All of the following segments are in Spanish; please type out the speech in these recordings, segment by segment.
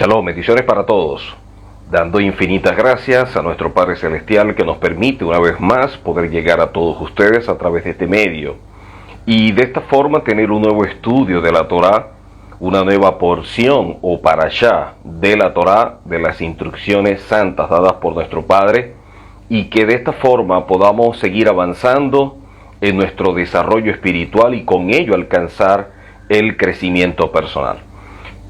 Shalom, bendiciones para todos, dando infinitas gracias a nuestro Padre Celestial que nos permite una vez más poder llegar a todos ustedes a través de este medio y de esta forma tener un nuevo estudio de la Torá, una nueva porción o parashá de la Torá, de las instrucciones santas dadas por nuestro Padre, y que de esta forma podamos seguir avanzando en nuestro desarrollo espiritual y con ello alcanzar el crecimiento personal.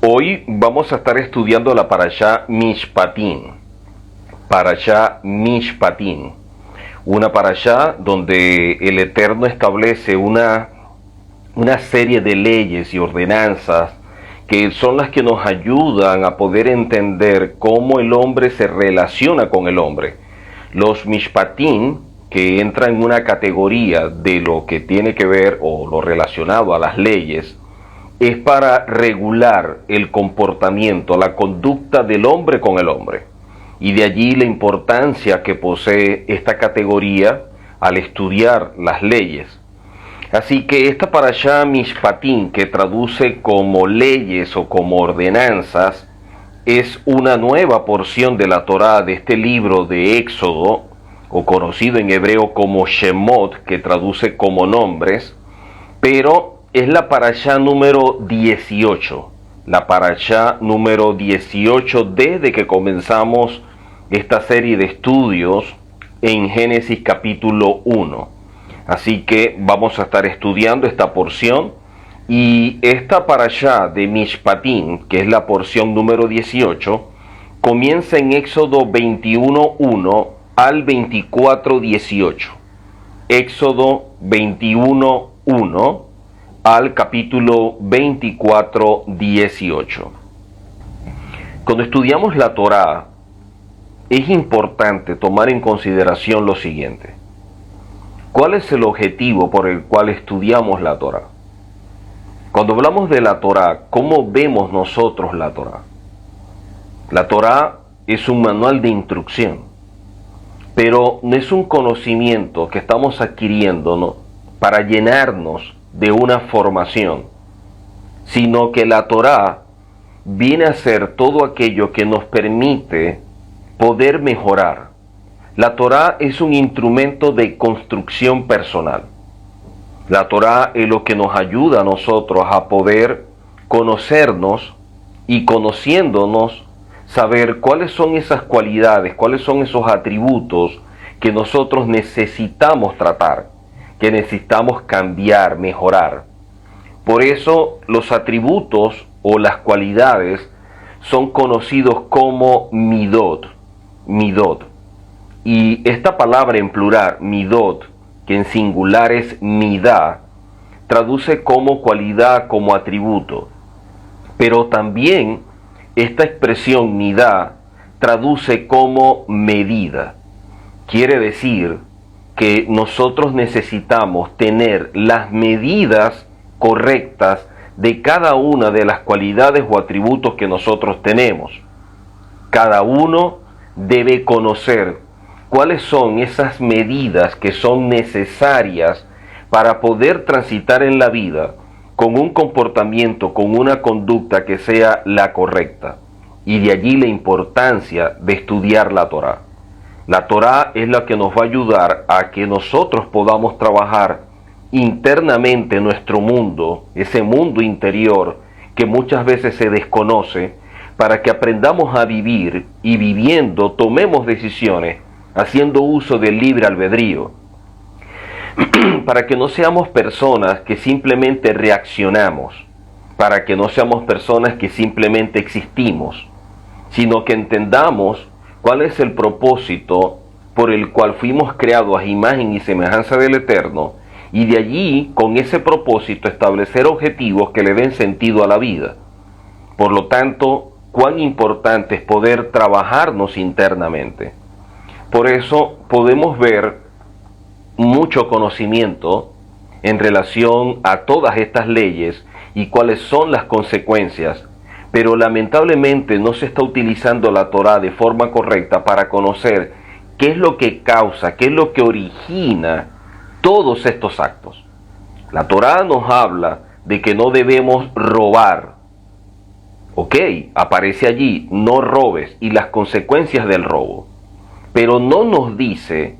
Hoy vamos a estar estudiando la parashá Mishpatim. Parashá Mishpatim. Una parashá donde el Eterno establece una serie de leyes y ordenanzas que son las que nos ayudan a poder entender cómo el hombre se relaciona con el hombre. Los Mishpatim, que entran en una categoría de lo que tiene que ver o lo relacionado a las leyes, es para regular el comportamiento, la conducta del hombre con el hombre. Y de allí la importancia que posee esta categoría al estudiar las leyes. Así que esta parashá Mishpatim, que traduce como leyes o como ordenanzas, es una nueva porción de la Torá, de este libro de Éxodo, o conocido en hebreo como Shemot, que traduce como nombres, pero es la parashá número 18, la parashá número 18 desde que comenzamos esta serie de estudios en Génesis capítulo 1. Así que vamos a estar estudiando esta porción, y esta parashá de Mishpatim, que es la porción número 18, comienza en Éxodo 21:1 al 24:18. Éxodo 21:1 al capítulo 24:18. Cuando estudiamos la Torá, es importante tomar en consideración lo siguiente. ¿Cuál es el objetivo por el cual estudiamos la Torá? Cuando hablamos de la Torá, ¿cómo vemos nosotros la Torá? La Torá es un manual de instrucción, pero no es un conocimiento que estamos adquiriendo, ¿no?, para llenarnos de una formación, sino que la Torá viene a ser todo aquello que nos permite poder mejorar. La Torá es un instrumento de construcción personal. La Torá es lo que nos ayuda a nosotros a poder conocernos y, conociéndonos, saber cuáles son esas cualidades, cuáles son esos atributos que nosotros necesitamos tratar, que necesitamos cambiar, mejorar. Por eso los atributos o las cualidades son conocidos como midot. Y esta palabra en plural, midot, que en singular es midá, traduce como cualidad, como atributo. Pero también esta expresión midá traduce como medida. Quiere decir que nosotros necesitamos tener las medidas correctas de cada una de las cualidades o atributos que nosotros tenemos. Cada uno debe conocer cuáles son esas medidas que son necesarias para poder transitar en la vida con un comportamiento, con una conducta que sea la correcta. Y de allí la importancia de estudiar la Torá. La Torá es la que nos va a ayudar a que nosotros podamos trabajar internamente en nuestro mundo, ese mundo interior que muchas veces se desconoce, para que aprendamos a vivir y viviendo tomemos decisiones, haciendo uso del libre albedrío, para que no seamos personas que simplemente reaccionamos, para que no seamos personas que simplemente existimos, sino que entendamos cuál es el propósito por el cual fuimos creados a imagen y semejanza del Eterno, y de allí, con ese propósito, establecer objetivos que le den sentido a la vida. Por lo tanto, cuán importante es poder trabajarnos internamente. Por eso podemos ver mucho conocimiento en relación a todas estas leyes y cuáles son las consecuencias, pero lamentablemente no se está utilizando la Torá de forma correcta para conocer qué es lo que causa, qué es lo que origina todos estos actos. La Torá nos habla de que no debemos robar, Ok, aparece allí, no robes y las consecuencias del robo. Pero no nos dice,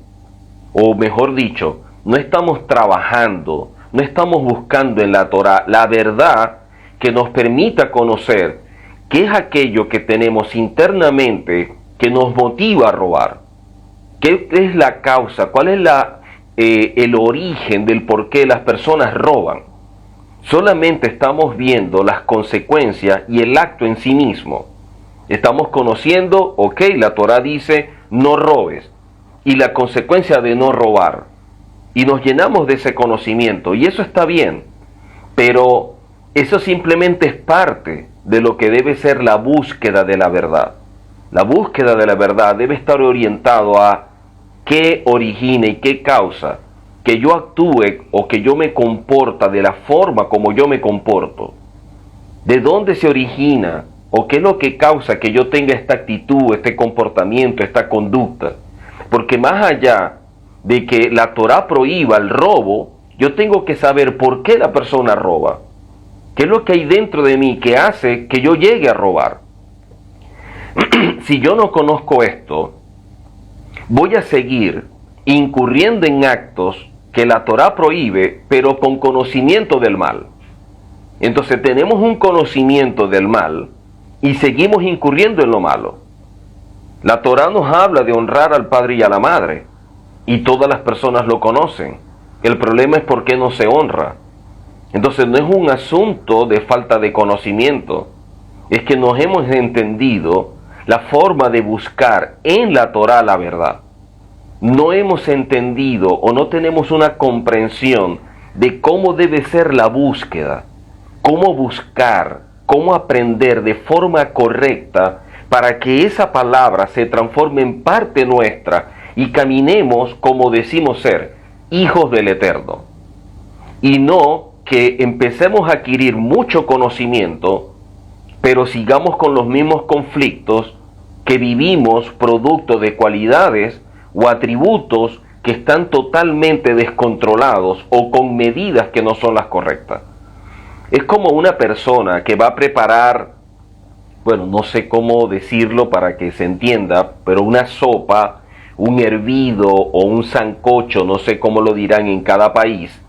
o mejor dicho, no estamos trabajando, no estamos buscando en la Torá la verdad que nos permita conocer qué es aquello que tenemos internamente que nos motiva a robar. ¿Qué es la causa? ¿Cuál es el origen del por qué las personas roban? Solamente estamos viendo las consecuencias y el acto en sí mismo. Estamos conociendo, ok, la Torá dice no robes y la consecuencia de no robar. Y nos llenamos de ese conocimiento y eso está bien, pero eso simplemente es parte de lo que debe ser la búsqueda de la verdad. La búsqueda de la verdad debe estar orientado a qué origina y qué causa que yo actúe o que yo me comporta de la forma como yo me comporto. ¿De dónde se origina o qué es lo que causa que yo tenga esta actitud, este comportamiento, esta conducta? Porque más allá de que la Torá prohíba el robo, yo tengo que saber por qué la persona roba. ¿Qué es lo que hay dentro de mí que hace que yo llegue a robar? Si yo no conozco esto, voy a seguir incurriendo en actos que la Torá prohíbe, pero con conocimiento del mal. Entonces tenemos un conocimiento del mal y seguimos incurriendo en lo malo. La Torá nos habla de honrar al padre y a la madre, y todas las personas lo conocen. El problema es por qué no se honra. Entonces no es un asunto de falta de conocimiento, es que nos hemos entendido la forma de buscar en la Torá la verdad. No hemos entendido o no tenemos una comprensión de cómo debe ser la búsqueda, cómo buscar, cómo aprender de forma correcta para que esa palabra se transforme en parte nuestra y caminemos como decimos ser, hijos del Eterno. Y no que empecemos a adquirir mucho conocimiento, pero sigamos con los mismos conflictos que vivimos producto de cualidades o atributos que están totalmente descontrolados o con medidas que no son las correctas. Es como una persona que va a preparar, bueno, no sé cómo decirlo para que se entienda, pero una sopa, un hervido o un sancocho, no sé cómo lo dirán en cada país,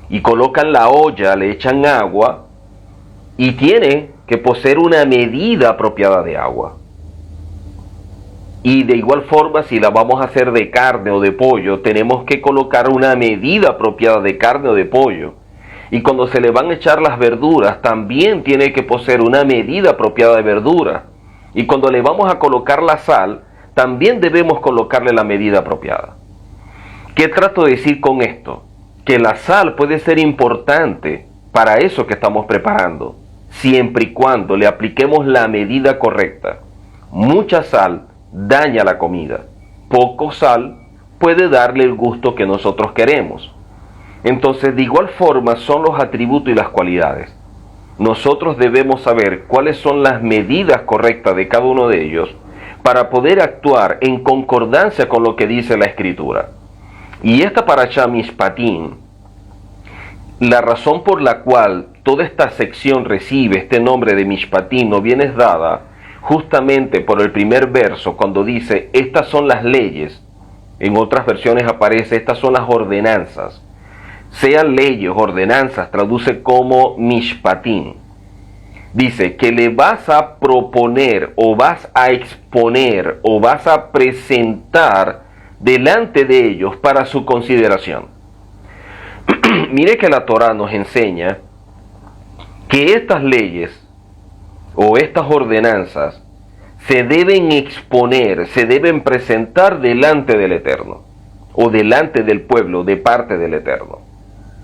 y colocan la olla, le echan agua y tiene que poseer una medida apropiada de agua. Y de igual forma, si la vamos a hacer de carne o de pollo, tenemos que colocar una medida apropiada de carne o de pollo. Y cuando se le van a echar las verduras, también tiene que poseer una medida apropiada de verdura. Y cuando le vamos a colocar la sal, también debemos colocarle la medida apropiada. ¿Qué trato de decir con esto? Que la sal puede ser importante para eso que estamos preparando, siempre y cuando le apliquemos la medida correcta. Mucha sal daña la comida. Poco sal puede darle el gusto que nosotros queremos. Entonces, de igual forma son los atributos y las cualidades. Nosotros debemos saber cuáles son las medidas correctas de cada uno de ellos para poder actuar en concordancia con lo que dice la Escritura. Y esta parashá Mishpatim, la razón por la cual toda esta sección recibe este nombre de Mishpatim no viene dada justamente por el primer verso, cuando dice, estas son las leyes. En otras versiones aparece, estas son las ordenanzas. Sean leyes, ordenanzas, traduce como Mishpatim. Dice que le vas a proponer o vas a exponer o vas a presentar delante de ellos para su consideración. Mire que la Torá nos enseña que estas leyes o estas ordenanzas se deben exponer, se deben presentar delante del Eterno o delante del pueblo de parte del Eterno.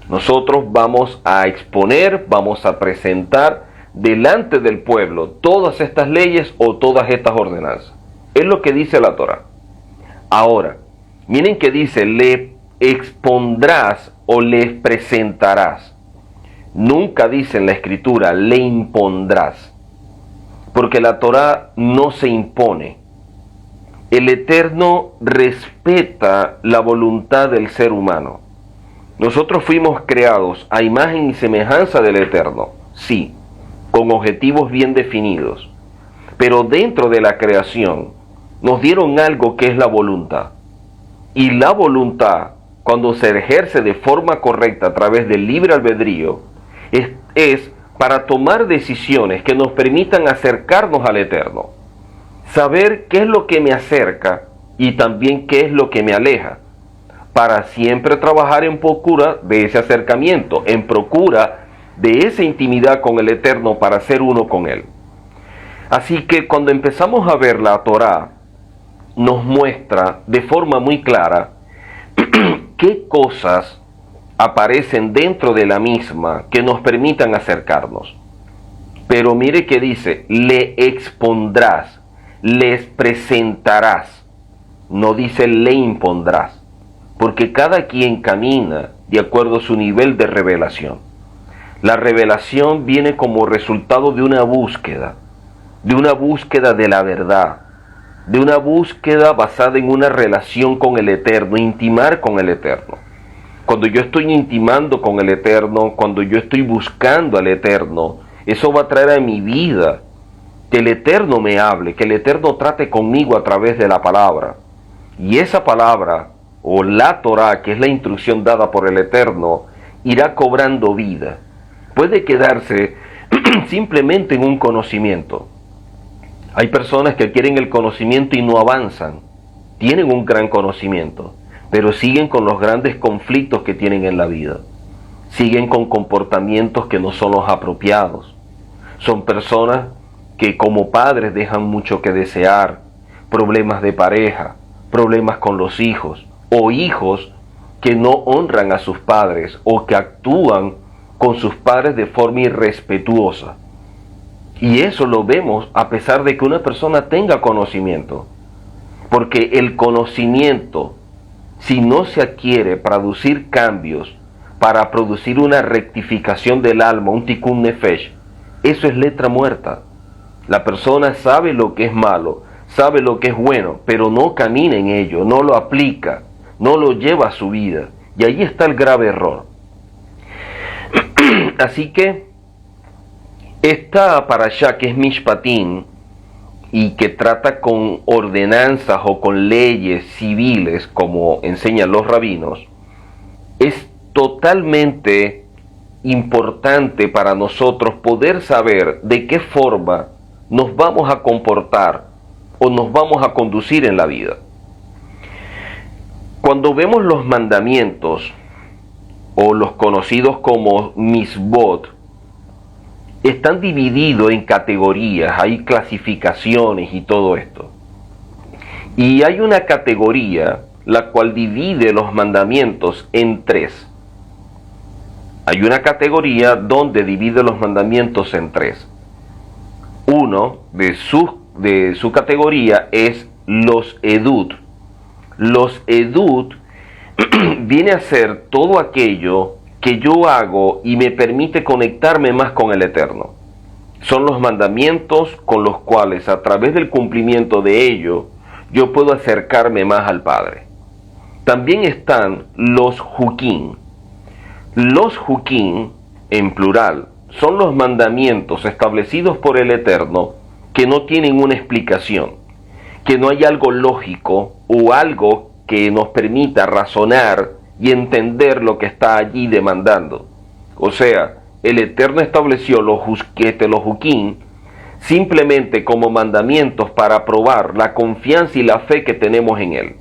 Nosotros vamos a exponer, vamos a presentar delante del pueblo todas estas leyes o todas estas ordenanzas. Es lo que dice la Torá. Ahora, miren que dice, le expondrás o les presentarás. Nunca dice en la Escritura, le impondrás. Porque la Torá no se impone. El Eterno respeta la voluntad del ser humano. Nosotros fuimos creados a imagen y semejanza del Eterno, sí, con objetivos bien definidos. Pero dentro de la creación nos dieron algo que es la voluntad. Y la voluntad, cuando se ejerce de forma correcta a través del libre albedrío, es para tomar decisiones que nos permitan acercarnos al Eterno. Saber qué es lo que me acerca y también qué es lo que me aleja, para siempre trabajar en procura de ese acercamiento, en procura de esa intimidad con el Eterno para ser uno con Él. Así que cuando empezamos a ver la Torá, nos muestra de forma muy clara qué cosas aparecen dentro de la misma que nos permitan acercarnos. Pero mire que dice, le expondrás, les presentarás. No dice le impondrás, porque cada quien camina de acuerdo a su nivel de revelación. La revelación viene como resultado de una búsqueda de la verdad, de una búsqueda basada en una relación con el Eterno, intimar con el Eterno. Cuando yo estoy intimando con el Eterno, cuando yo estoy buscando al Eterno, eso va a traer a mi vida que el Eterno me hable, que el Eterno trate conmigo a través de la palabra. Y esa palabra, o la Torá, que es la instrucción dada por el Eterno, irá cobrando vida. Puede quedarse simplemente en un conocimiento. Hay personas que quieren el conocimiento y no avanzan. Tienen un gran conocimiento, pero siguen con los grandes conflictos que tienen en la vida. Siguen con comportamientos que no son los apropiados. Son personas que como padres dejan mucho que desear, problemas de pareja, problemas con los hijos, o hijos que no honran a sus padres o que actúan con sus padres de forma irrespetuosa. Y eso lo vemos a pesar de que una persona tenga conocimiento. Porque el conocimiento, si no se adquiere para producir cambios, para producir una rectificación del alma, un tikkun nefesh, eso es letra muerta. La persona sabe lo que es malo, sabe lo que es bueno, pero no camina en ello, no lo aplica, no lo lleva a su vida. Y ahí está el grave error. Así que esta parashá, que es Mishpatim, y que trata con ordenanzas o con leyes civiles, como enseñan los rabinos, es totalmente importante para nosotros poder saber de qué forma nos vamos a comportar o nos vamos a conducir en la vida. Cuando vemos los mandamientos, o los conocidos como misbot, están divididos en categorías, hay clasificaciones y todo esto. Y hay una categoría la cual divide los mandamientos en tres. Hay una categoría donde divide los mandamientos en tres. Uno de su categoría es los edut. Los edut viene a ser todo aquello que yo hago y me permite conectarme más con el Eterno. Son los mandamientos con los cuales, a través del cumplimiento de ello, yo puedo acercarme más al Padre. También están los hukim. Los hukim, en plural, son los mandamientos establecidos por el Eterno que no tienen una explicación, que no hay algo lógico o algo que nos permita razonar y entender lo que está allí demandando. O sea, el Eterno estableció los hukim simplemente como mandamientos para probar la confianza y la fe que tenemos en Él.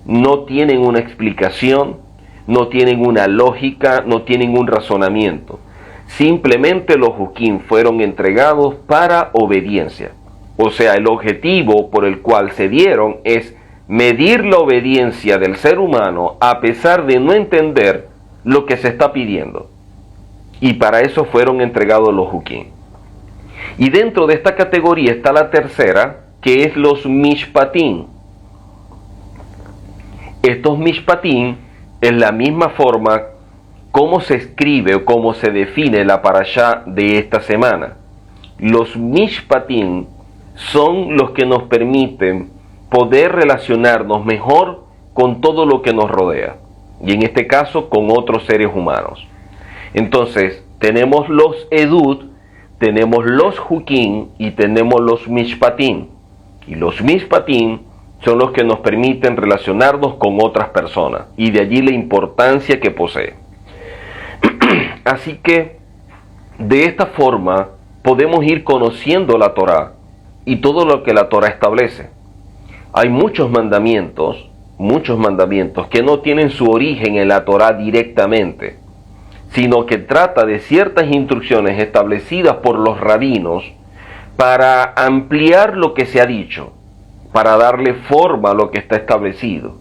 No tienen una explicación, no tienen una lógica, no tienen un razonamiento. Simplemente los hukim fueron entregados para obediencia. O sea, el objetivo por el cual se dieron es medir la obediencia del ser humano a pesar de no entender lo que se está pidiendo. Y para eso fueron entregados los hukim. Y dentro de esta categoría está la tercera, que es los mishpatim. Estos mishpatim es la misma forma como se escribe o cómo se define la parashá de esta semana. Los mishpatim son los que nos permiten poder relacionarnos mejor con todo lo que nos rodea, y en este caso con otros seres humanos. Entonces tenemos los edut, tenemos los Hukim y tenemos los Mishpatim. Y los Mishpatim son los que nos permiten relacionarnos con otras personas, y de allí la importancia que posee. Así que, de esta forma, podemos ir conociendo la Torá y todo lo que la Torá establece. Hay muchos mandamientos que no tienen su origen en la Torá directamente, sino que trata de ciertas instrucciones establecidas por los rabinos para ampliar lo que se ha dicho, para darle forma a lo que está establecido,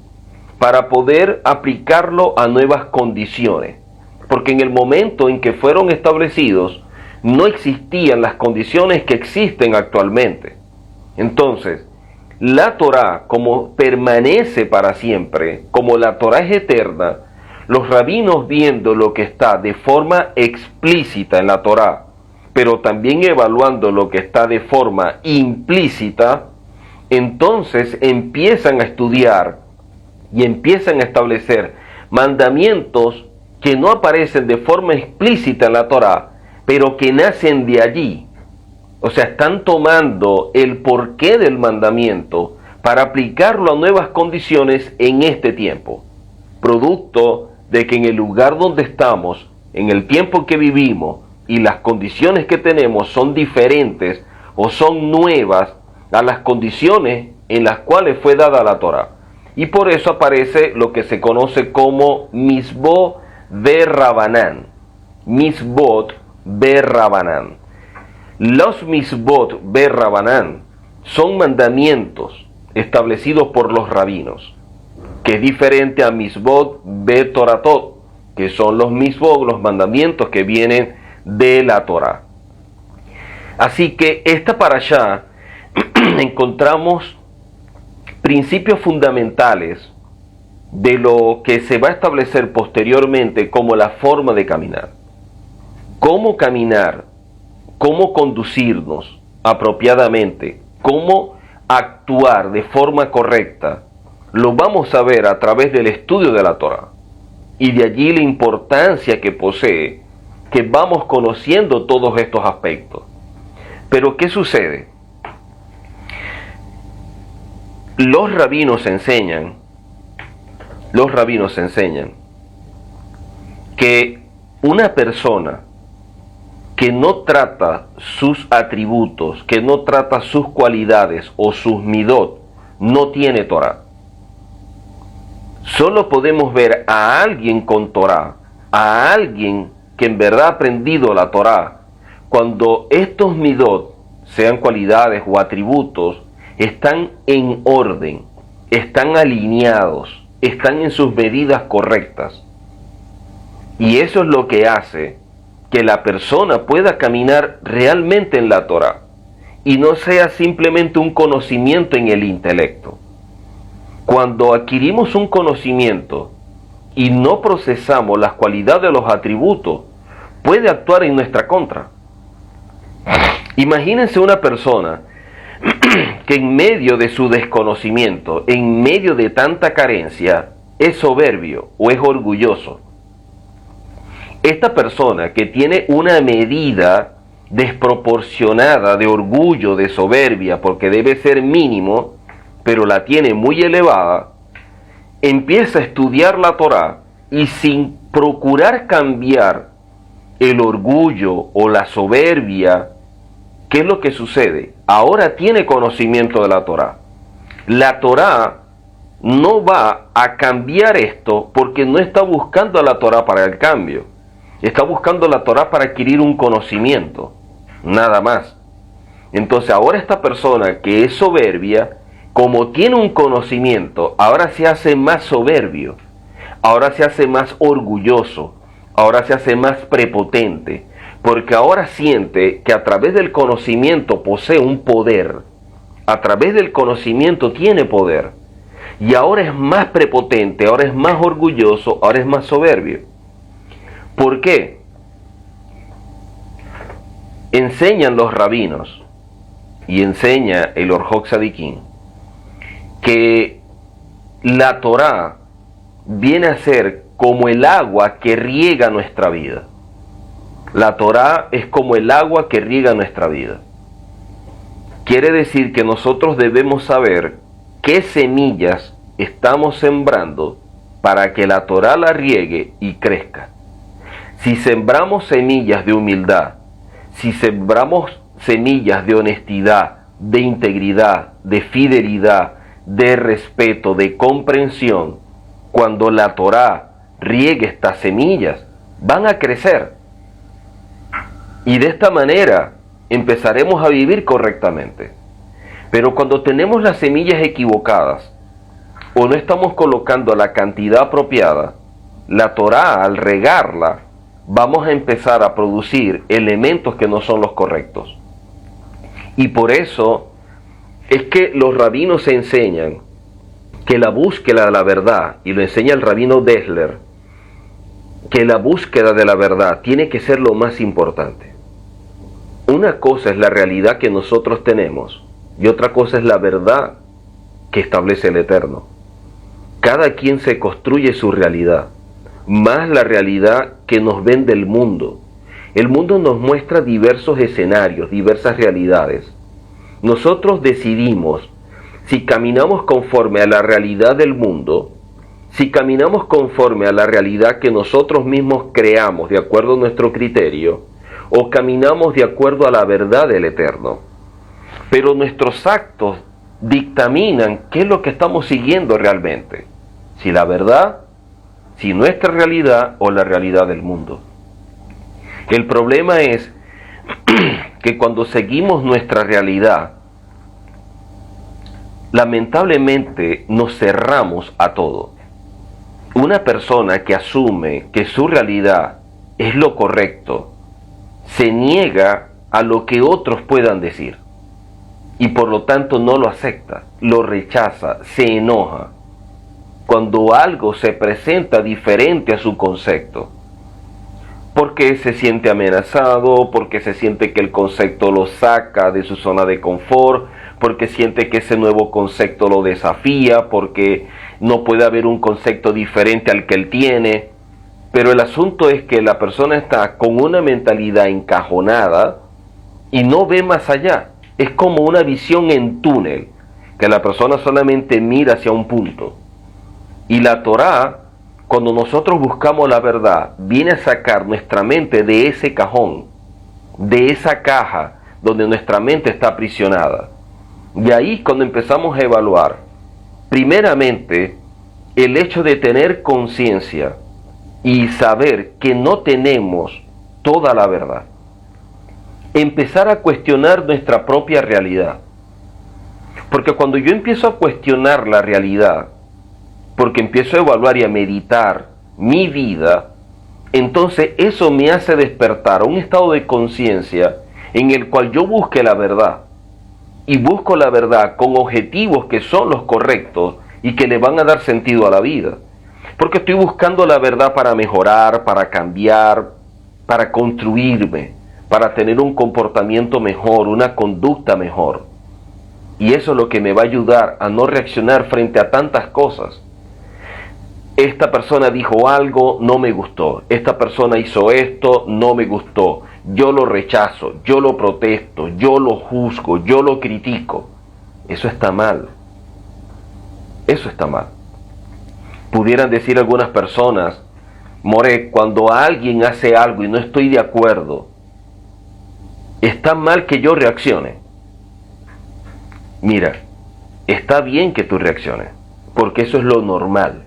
para poder aplicarlo a nuevas condiciones. Porque en el momento en que fueron establecidos, no existían las condiciones que existen actualmente. Entonces, la Torá, como permanece para siempre, como la Torá es eterna, los rabinos, viendo lo que está de forma explícita en la Torá, pero también evaluando lo que está de forma implícita, entonces empiezan a estudiar y empiezan a establecer mandamientos que no aparecen de forma explícita en la Torá, pero que nacen de allí. O sea, están tomando el porqué del mandamiento para aplicarlo a nuevas condiciones en este tiempo, producto de que en el lugar donde estamos, en el tiempo que vivimos y las condiciones que tenemos son diferentes o son nuevas a las condiciones en las cuales fue dada la Torá. Y por eso aparece lo que se conoce como Misbot Berrabanán. Misbot Berrabanán. Los Misbot Berrabanán son mandamientos establecidos por los rabinos, que es diferente a Misbot Betoratot, que son los Misbot, los mandamientos que vienen de la Torá. Así que esta parashá encontramos principios fundamentales de lo que se va a establecer posteriormente como la forma de caminar. Cómo caminar, cómo conducirnos apropiadamente, cómo actuar de forma correcta, lo vamos a ver a través del estudio de la Torá. Y de allí la importancia que posee, que vamos conociendo todos estos aspectos. Pero ¿qué sucede? Los rabinos enseñan que una persona que no trata sus atributos, que no trata sus cualidades o sus midot, no tiene Torá. Solo podemos ver a alguien con Torá, a alguien que en verdad ha aprendido la Torá, cuando estos midot, sean cualidades o atributos, están en orden, están alineados, están en sus medidas correctas. Y eso es lo que hace que la persona pueda caminar realmente en la Torá y no sea simplemente un conocimiento en el intelecto. Cuando adquirimos un conocimiento y no procesamos las cualidades de los atributos, puede actuar en nuestra contra. Imagínense una persona que en medio de su desconocimiento, en medio de tanta carencia, es soberbio o es orgulloso. Esta persona que tiene una medida desproporcionada de orgullo, de soberbia, porque debe ser mínimo, pero la tiene muy elevada, empieza a estudiar la Torá y sin procurar cambiar el orgullo o la soberbia, ¿qué es lo que sucede? Ahora tiene conocimiento de la Torá. La Torá no va a cambiar esto porque no está buscando a la Torá para el cambio. Está buscando la Torá para adquirir un conocimiento, nada más. Entonces ahora esta persona que es soberbia, como tiene un conocimiento, ahora se hace más soberbio, ahora se hace más orgulloso, ahora se hace más prepotente, porque ahora siente que a través del conocimiento posee un poder, a través del conocimiento tiene poder, y ahora es más prepotente, ahora es más orgulloso, ahora es más soberbio. ¿Por qué? Enseñan los rabinos y enseña el Orjok Tzadikim que la Torá viene a ser como el agua que riega nuestra vida. La Torá es como el agua que riega nuestra vida. Quiere decir que nosotros debemos saber qué semillas estamos sembrando para que la Torá la riegue y crezca. Si sembramos semillas de humildad, si sembramos semillas de honestidad, de integridad, de fidelidad, de respeto, de comprensión, cuando la Torá riegue estas semillas, van a crecer. Y de esta manera empezaremos a vivir correctamente. Pero cuando tenemos las semillas equivocadas o no estamos colocando la cantidad apropiada, la Torá, al regarla, vamos a empezar a producir elementos que no son los correctos. Y por eso es que los rabinos enseñan que la búsqueda de la verdad, y lo enseña el rabino Dessler, que la búsqueda de la verdad tiene que ser lo más importante. Una cosa es la realidad que nosotros tenemos y otra cosa es la verdad que establece el Eterno. Cada quien se construye su realidad, más la realidad que nos vende el mundo. El mundo nos muestra diversos escenarios, diversas realidades. Nosotros decidimos si caminamos conforme a la realidad del mundo, si caminamos conforme a la realidad que nosotros mismos creamos de acuerdo a nuestro criterio, o caminamos de acuerdo a la verdad del Eterno. Pero nuestros actos dictaminan qué es lo que estamos siguiendo realmente. Si la verdad, si nuestra realidad o la realidad del mundo. El problema es que cuando seguimos nuestra realidad, lamentablemente nos cerramos a todo. Una persona que asume que su realidad es lo correcto, se niega a lo que otros puedan decir y por lo tanto no lo acepta, lo rechaza, se enoja cuando algo se presenta diferente a su concepto, porque se siente amenazado, porque se siente que el concepto lo saca de su zona de confort, porque siente que ese nuevo concepto lo desafía, porque no puede haber un concepto diferente al que él tiene. Pero el asunto es que la persona está con una mentalidad encajonada y no ve más allá. Es como una visión en túnel, que la persona solamente mira hacia un punto. Y la Torá, cuando nosotros buscamos la verdad, viene a sacar nuestra mente de ese cajón, de esa caja donde nuestra mente está aprisionada. Y ahí cuando empezamos a evaluar, primeramente, el hecho de tener conciencia y saber que no tenemos toda la verdad. Empezar a cuestionar nuestra propia realidad. Porque cuando yo empiezo a cuestionar la realidad, porque empiezo a evaluar y a meditar mi vida, entonces eso me hace despertar a un estado de conciencia en el cual yo busque la verdad. Y busco la verdad con objetivos que son los correctos y que le van a dar sentido a la vida. Porque estoy buscando la verdad para mejorar, para cambiar, para construirme, para tener un comportamiento mejor, una conducta mejor. Y eso es lo que me va a ayudar a no reaccionar frente a tantas cosas. Esta persona dijo algo, no me gustó. Esta persona hizo esto, no me gustó. Yo lo rechazo, yo lo protesto, yo lo juzgo, yo lo critico. Eso está mal. Eso está mal. Pudieran decir algunas personas, More, cuando alguien hace algo y no estoy de acuerdo, ¿está mal que yo reaccione? Mira, está bien que tú reacciones, porque eso es lo normal,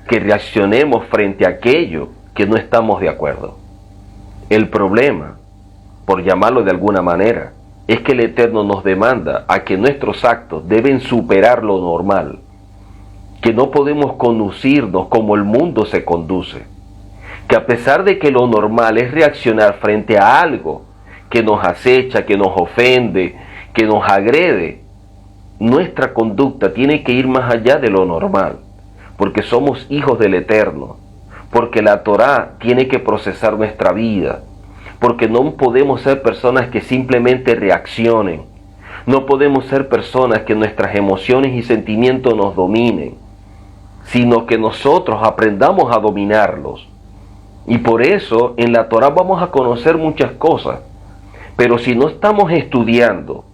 que reaccionemos frente a aquello que no estamos de acuerdo. El problema, por llamarlo de alguna manera, es que el Eterno nos demanda a que nuestros actos deben superar lo normal, que no podemos conducirnos como el mundo se conduce, que a pesar de que lo normal es reaccionar frente a algo que nos acecha, que nos ofende, que nos agrede, nuestra conducta tiene que ir más allá de lo normal, porque somos hijos del Eterno, porque la Torá tiene que procesar nuestra vida, porque no podemos ser personas que simplemente reaccionen, no podemos ser personas que nuestras emociones y sentimientos nos dominen, sino que nosotros aprendamos a dominarlos. Y por eso en la Torá vamos a conocer muchas cosas. Pero si no estamos estudiando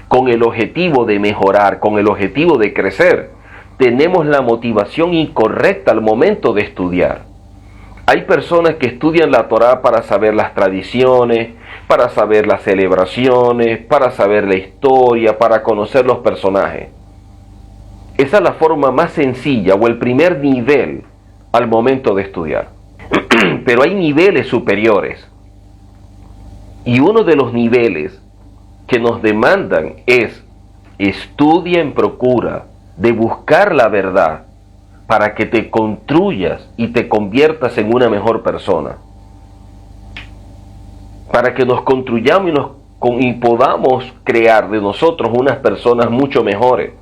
con el objetivo de mejorar, con el objetivo de crecer, tenemos la motivación incorrecta al momento de estudiar. Hay personas que estudian la Torá para saber las tradiciones, para saber las celebraciones, para saber la historia, para conocer los personajes. Esa es la forma más sencilla o el primer nivel al momento de estudiar. Pero hay niveles superiores. Y uno de los niveles que nos demandan es estudia en procura de buscar la verdad para que te construyas y te conviertas en una mejor persona. Para que nos construyamos y podamos crear de nosotros unas personas mucho mejores.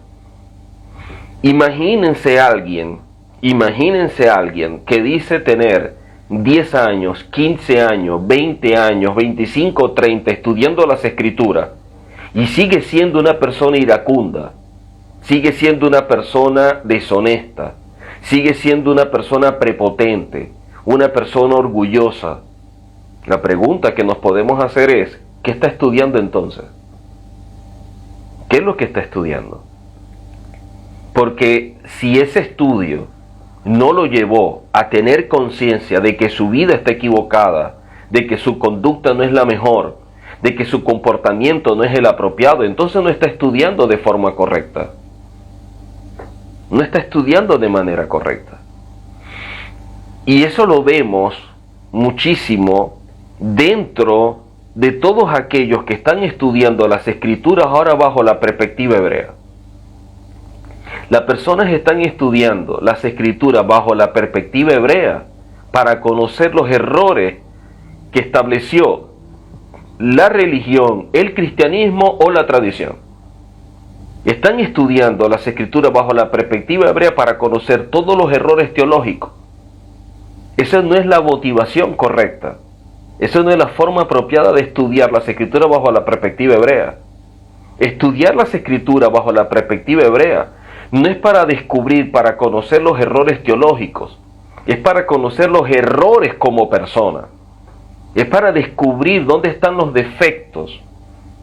Imagínense a alguien que dice tener 10 años, 15 años, 20 años, 25, 30 estudiando las escrituras y sigue siendo una persona iracunda, sigue siendo una persona deshonesta, sigue siendo una persona prepotente, una persona orgullosa. La pregunta que nos podemos hacer es, ¿qué está estudiando entonces? ¿Qué es lo que está estudiando? Porque si ese estudio no lo llevó a tener conciencia de que su vida está equivocada, de que su conducta no es la mejor, de que su comportamiento no es el apropiado, entonces no está estudiando de forma correcta. No está estudiando de manera correcta. Y eso lo vemos muchísimo dentro de todos aquellos que están estudiando las escrituras ahora bajo la perspectiva hebrea. Las personas están estudiando las escrituras bajo la perspectiva hebrea para conocer los errores que estableció la religión, el cristianismo o la tradición. Están estudiando las escrituras bajo la perspectiva hebrea para conocer todos los errores teológicos. Esa no es la motivación correcta. Esa no es la forma apropiada de estudiar las escrituras bajo la perspectiva hebrea. Estudiar las escrituras bajo la perspectiva hebrea no es para descubrir, para conocer los errores teológicos. Es para conocer los errores como persona. Es para descubrir dónde están los defectos,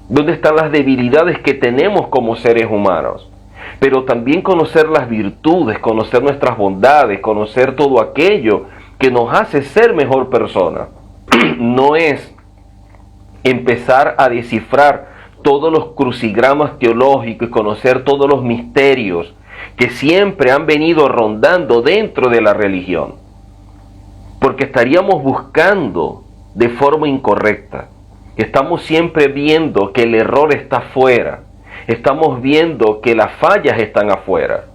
dónde están las debilidades que tenemos como seres humanos. Pero también conocer las virtudes, conocer nuestras bondades, conocer todo aquello que nos hace ser mejor persona. No es empezar a descifrar todos los crucigramas teológicos y conocer todos los misterios que siempre han venido rondando dentro de la religión. Porque estaríamos buscando de forma incorrecta. Estamos siempre viendo que el error está afuera. Estamos viendo que las fallas están afuera.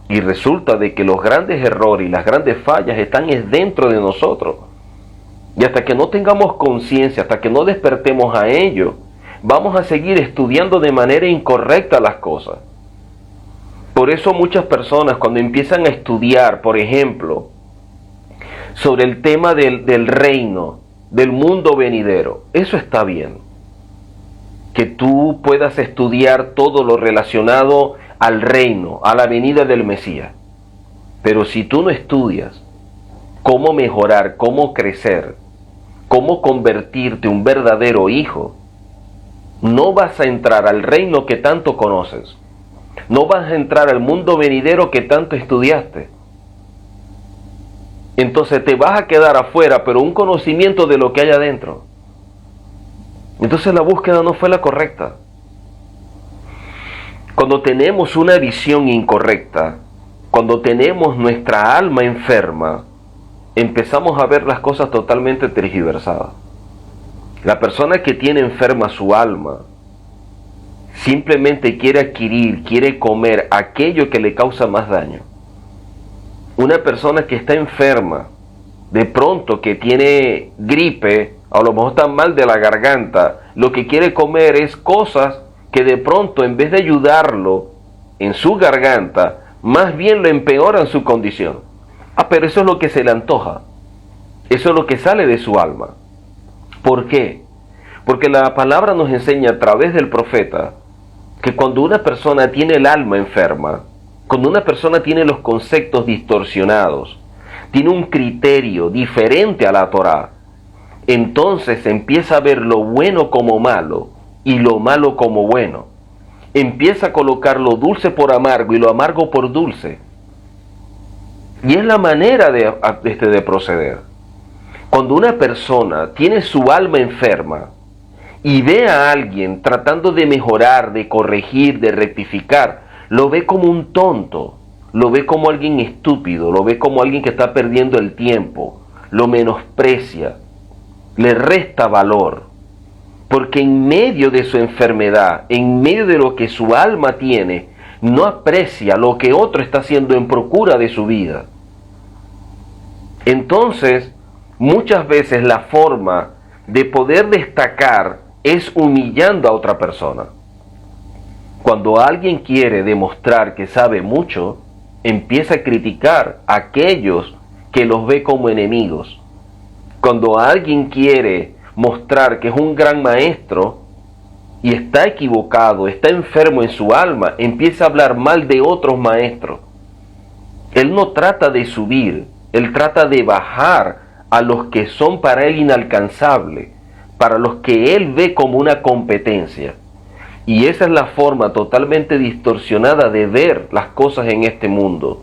Y resulta de que los grandes errores y las grandes fallas están dentro de nosotros. Y hasta que no tengamos conciencia, hasta que no despertemos a ello, vamos a seguir estudiando de manera incorrecta las cosas. Por eso muchas personas cuando empiezan a estudiar, por ejemplo, sobre el tema del reino, del mundo venidero, eso está bien. Que tú puedas estudiar todo lo relacionado al reino, a la venida del Mesías. Pero si tú no estudias cómo mejorar, cómo crecer, cómo convertirte en un verdadero hijo, no vas a entrar al reino que tanto conoces. No vas a entrar al mundo venidero que tanto estudiaste. Entonces te vas a quedar afuera, pero un conocimiento de lo que hay adentro. Entonces la búsqueda no fue la correcta. Cuando tenemos una visión incorrecta, cuando tenemos nuestra alma enferma, empezamos a ver las cosas totalmente tergiversadas. La persona que tiene enferma su alma simplemente quiere adquirir, quiere comer aquello que le causa más daño. Una persona que está enferma, de pronto que tiene gripe, a lo mejor está mal de la garganta, lo que quiere comer es cosas que de pronto en vez de ayudarlo en su garganta, más bien lo empeoran su condición. Pero eso es lo que se le antoja. Eso es lo que sale de su alma. ¿Por qué? Porque la palabra nos enseña a través del profeta que cuando una persona tiene el alma enferma, cuando una persona tiene los conceptos distorsionados, tiene un criterio diferente a la Torá, entonces empieza a ver lo bueno como malo y lo malo como bueno. Empieza a colocar lo dulce por amargo y lo amargo por dulce. Y es la manera de proceder. Cuando una persona tiene su alma enferma y ve a alguien tratando de mejorar, de corregir, de rectificar, lo ve como un tonto, lo ve como alguien estúpido, lo ve como alguien que está perdiendo el tiempo, lo menosprecia, le resta valor, porque en medio de su enfermedad, en medio de lo que su alma tiene, no aprecia lo que otro está haciendo en procura de su vida. Entonces, muchas veces la forma de poder destacar es humillando a otra persona. Cuando alguien quiere demostrar que sabe mucho, empieza a criticar a aquellos que los ve como enemigos. Cuando alguien quiere mostrar que es un gran maestro y está equivocado, está enfermo en su alma, empieza a hablar mal de otros maestros. Él no trata de subir, él trata de bajar a los que son para él inalcanzables, para los que él ve como una competencia. Y esa es la forma totalmente distorsionada de ver las cosas en este mundo,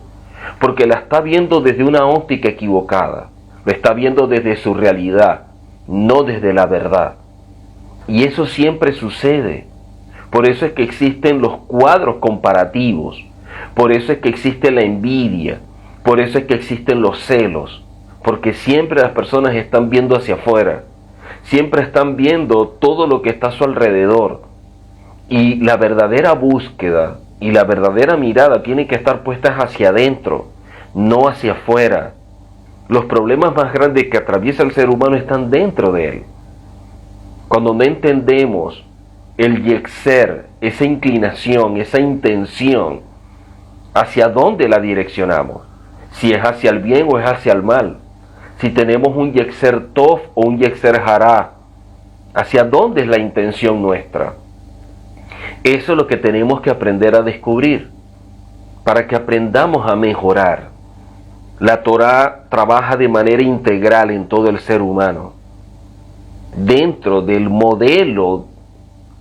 porque la está viendo desde una óptica equivocada, lo está viendo desde su realidad, no desde la verdad. Y eso siempre sucede. Por eso es que existen los cuadros comparativos, por eso es que existe la envidia, por eso es que existen los celos, porque siempre las personas están viendo hacia afuera, siempre están viendo todo lo que está a su alrededor. Y la verdadera búsqueda y la verdadera mirada tiene que estar puestas hacia adentro, no hacia afuera. Los problemas más grandes que atraviesa el ser humano están dentro de él. Cuando no entendemos el yexer, esa inclinación, esa intención, hacia dónde la direccionamos, si es hacia el bien o es hacia el mal, si tenemos un yexer tov o un yexer hará, hacia dónde es la intención nuestra. Eso es lo que tenemos que aprender a descubrir, para que aprendamos a mejorar. La Torá trabaja de manera integral en todo el ser humano. Dentro del modelo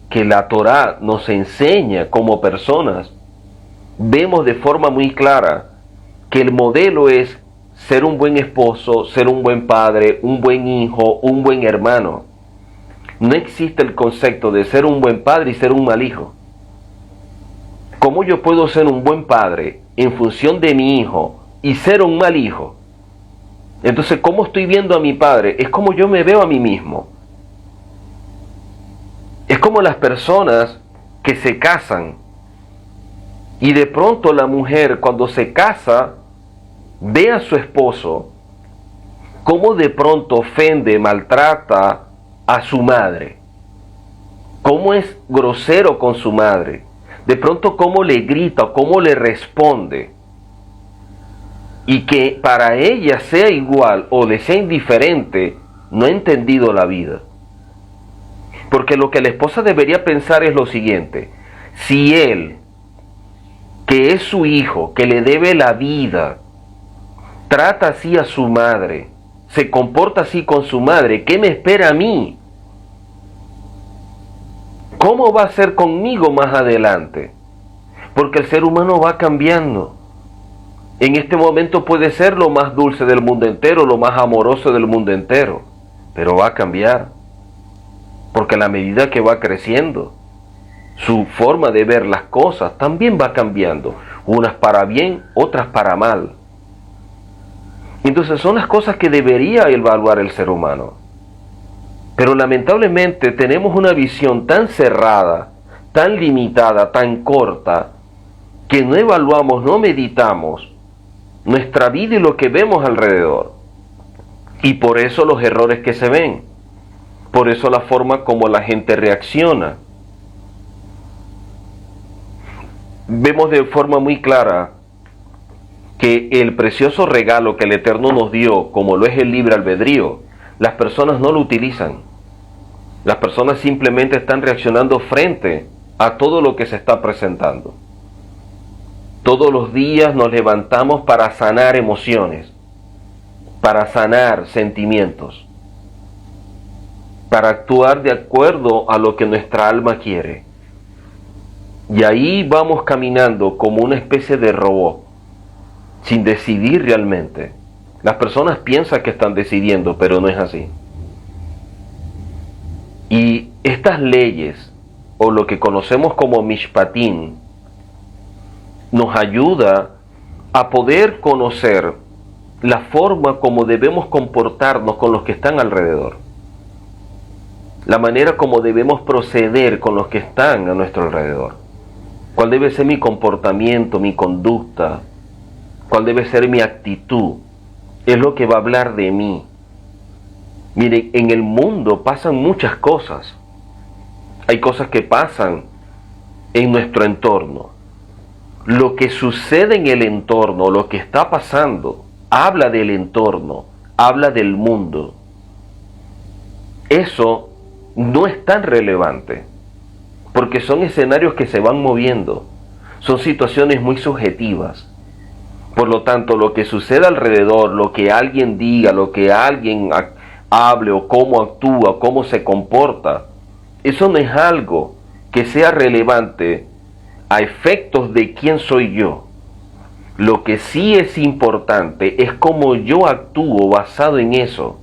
que la Torá nos enseña como personas, vemos de forma muy clara que el modelo es ser un buen esposo, ser un buen padre, un buen hijo, un buen hermano. No existe el concepto de ser un buen padre y ser un mal hijo. ¿Cómo yo puedo ser un buen padre en función de mi hijo y ser un mal hijo? Entonces, ¿cómo estoy viendo a mi padre? Es como yo me veo a mí mismo. Es como las personas que se casan y de pronto la mujer cuando se casa ve a su esposo cómo de pronto ofende, maltrata a su madre, cómo es grosero con su madre, de pronto cómo le grita o cómo le responde, y que para ella sea igual o le sea indiferente, no ha entendido la vida. Porque lo que la esposa debería pensar es lo siguiente: si él, que es su hijo, que le debe la vida, trata así a su madre, se comporta así con su madre, ¿qué me espera a mí? ¿Cómo va a ser conmigo más adelante? Porque el ser humano va cambiando. En este momento puede ser lo más dulce del mundo entero, lo más amoroso del mundo entero, pero va a cambiar. Porque a la medida que va creciendo, su forma de ver las cosas también va cambiando. Unas para bien, otras para mal. Entonces son las cosas que debería evaluar el ser humano. Pero lamentablemente tenemos una visión tan cerrada, tan limitada, tan corta, que no evaluamos, no meditamos nuestra vida y lo que vemos alrededor. Y por eso los errores que se ven, por eso la forma como la gente reacciona. Vemos de forma muy clara que el precioso regalo que el Eterno nos dio, como lo es el libre albedrío, las personas no lo utilizan. Las personas simplemente están reaccionando frente a todo lo que se está presentando. Todos los días nos levantamos para sanar emociones. para sanar sentimientos, para actuar de acuerdo a lo que nuestra alma quiere. Y ahí vamos caminando como una especie de robot, sin decidir realmente. Las personas piensan que están decidiendo, pero no es así. Y estas leyes, o lo que conocemos como Mishpatim, nos ayuda a poder conocer la forma como debemos comportarnos con los que están alrededor, la manera como debemos proceder con los que están a nuestro alrededor, cuál debe ser mi comportamiento, mi conducta, cuál debe ser mi actitud, es lo que va a hablar de mí. Miren, en el mundo pasan muchas cosas. Hay cosas que pasan en nuestro entorno. Lo que sucede en el entorno, lo que está pasando, habla del entorno, habla del mundo. Eso no es tan relevante, porque son escenarios que se van moviendo, son situaciones muy subjetivas. Por lo tanto, lo que sucede alrededor, lo que alguien diga, lo que alguien hable o cómo actúa, cómo se comporta, eso no es algo que sea relevante a efectos de quién soy yo. Lo que sí es importante es cómo yo actúo basado en eso.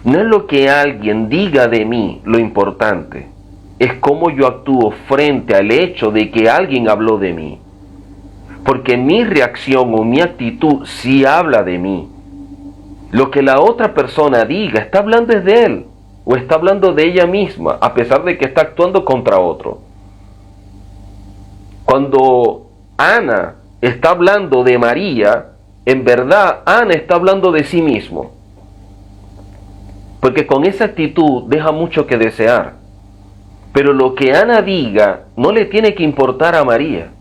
No es lo que alguien diga de mí lo importante, es cómo yo actúo frente al hecho de que alguien habló de mí. Porque mi reacción o mi actitud sí habla de mí. Lo que la otra persona diga está hablando de él o está hablando de ella misma, a pesar de que está actuando contra otro. Cuando Ana está hablando de María, en verdad Ana está hablando de sí mismo. Porque con esa actitud deja mucho que desear. Pero lo que Ana diga no le tiene que importar a María.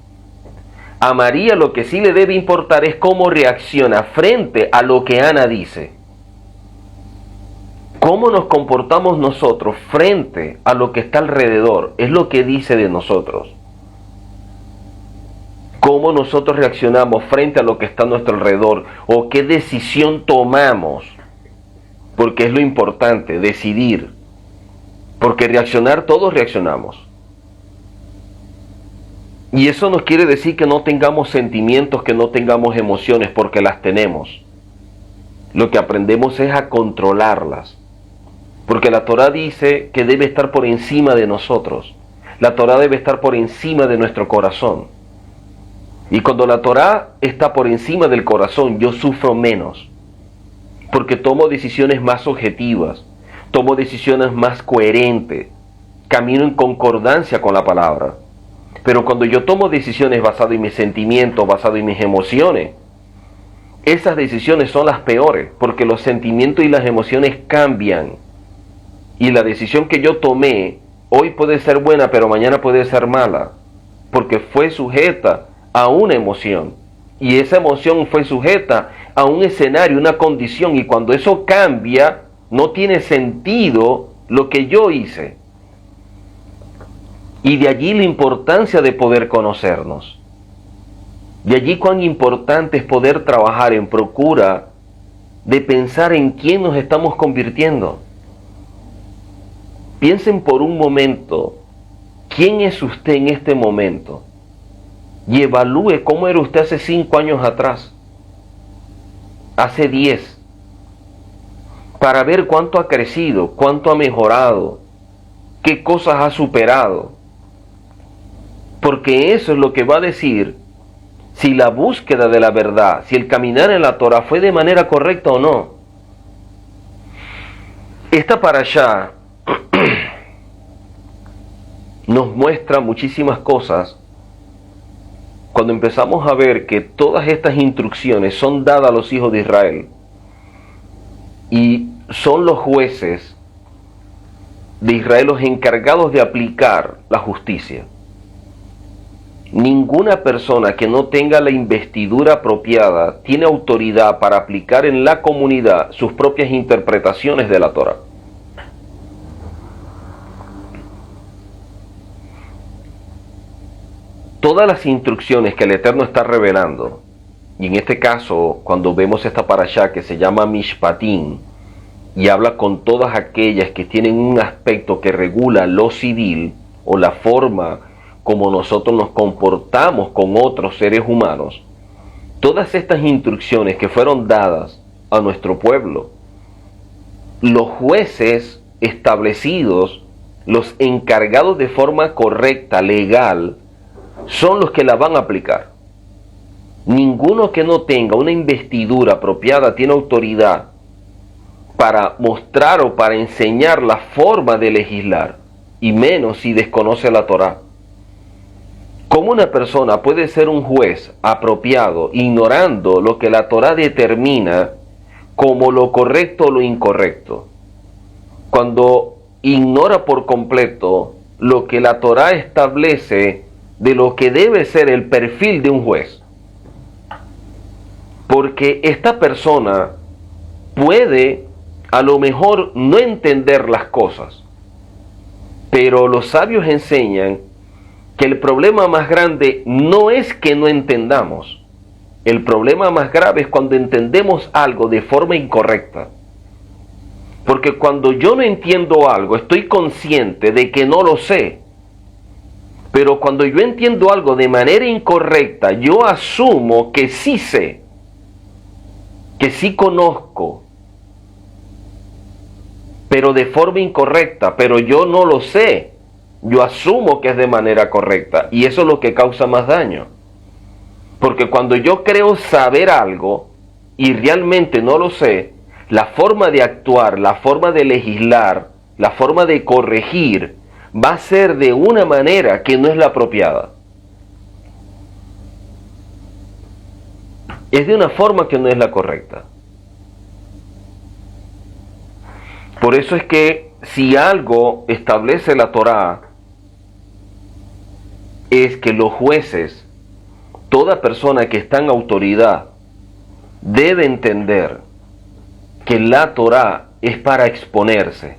A María lo que sí le debe importar es cómo reacciona frente a lo que Ana dice. Cómo nos comportamos nosotros frente a lo que está alrededor, es lo que dice de nosotros. Cómo nosotros reaccionamos frente a lo que está a nuestro alrededor, o qué decisión tomamos, porque es lo importante, decidir. Porque reaccionar, todos reaccionamos. Y eso no quiere decir que no tengamos sentimientos, que no tengamos emociones, porque las tenemos. Lo que aprendemos es a controlarlas. Porque la Torá dice que debe estar por encima de nosotros. La Torá debe estar por encima de nuestro corazón. Y cuando la Torá está por encima del corazón, yo sufro menos. Porque tomo decisiones más objetivas, tomo decisiones más coherentes, camino en concordancia con la palabra. Pero cuando yo tomo decisiones basadas en mis sentimientos, basadas en mis emociones, esas decisiones son las peores, porque los sentimientos y las emociones cambian. Y la decisión que yo tomé hoy puede ser buena, pero mañana puede ser mala, porque fue sujeta a una emoción. Y esa emoción fue sujeta a un escenario, una condición, y cuando eso cambia, no tiene sentido lo que yo hice. Y de allí la importancia de poder conocernos. De allí cuán importante es poder trabajar en procura de pensar en quién nos estamos convirtiendo. Piensen por un momento, ¿quién es usted en este momento? Y evalúe cómo era usted hace 5 años atrás, hace 10, para ver cuánto ha crecido, cuánto ha mejorado, qué cosas ha superado. Porque eso es lo que va a decir si la búsqueda de la verdad, si el caminar en la Torah fue de manera correcta o no. Esta parashá nos muestra muchísimas cosas cuando empezamos a ver que todas estas instrucciones son dadas a los hijos de Israel y son los jueces de Israel los encargados de aplicar la justicia. Ninguna persona que no tenga la investidura apropiada tiene autoridad para aplicar en la comunidad sus propias interpretaciones de la Torah. Todas las instrucciones que el Eterno está revelando Y en este caso, cuando vemos esta parashá que se llama Mishpatim, y habla con todas aquellas que tienen un aspecto que regula lo civil, o la forma como nosotros nos comportamos con otros seres humanos, todas estas instrucciones que fueron dadas a nuestro pueblo, los jueces establecidos, los encargados de forma correcta, legal, son los que la van a aplicar. Ninguno que no tenga una investidura apropiada tiene autoridad para mostrar o para enseñar la forma de legislar, y menos si desconoce la Torá. ¿Cómo una persona puede ser un juez apropiado ignorando lo que la Torá determina como lo correcto o lo incorrecto? Cuando ignora por completo lo que la Torá establece de lo que debe ser el perfil de un juez. Porque esta persona puede a lo mejor no entender las cosas, pero los sabios enseñan que el problema más grande no es que no entendamos. El problema más grave es cuando entendemos algo de forma incorrecta. Porque cuando yo no entiendo algo, estoy consciente de que no lo sé. Pero cuando yo entiendo algo de manera incorrecta, yo asumo que sí sé, que sí conozco, pero de forma incorrecta, pero yo no lo sé. Yo asumo que es de manera correcta, y eso es lo que causa más daño. Porque cuando yo creo saber algo y realmente no lo sé, la forma de actuar, la forma de legislar, la forma de corregir, va a ser de una manera que no es la apropiada. Es de una forma que no es la correcta. Por eso es que si algo establece la Torá, es que los jueces, toda persona que está en autoridad, debe entender que la Torá es para exponerse.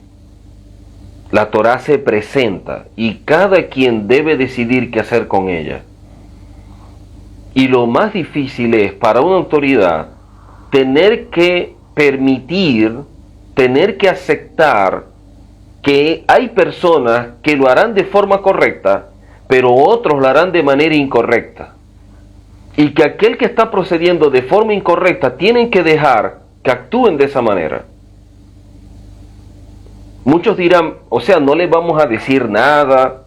La Torá se presenta y cada quien debe decidir qué hacer con ella. Y lo más difícil es para una autoridad tener que permitir, tener que aceptar que hay personas que lo harán de forma correcta, pero otros lo harán de manera incorrecta. Y que aquel que está procediendo de forma incorrecta tienen que dejar que actúen de esa manera. Muchos dirán, o sea, no les vamos a decir nada,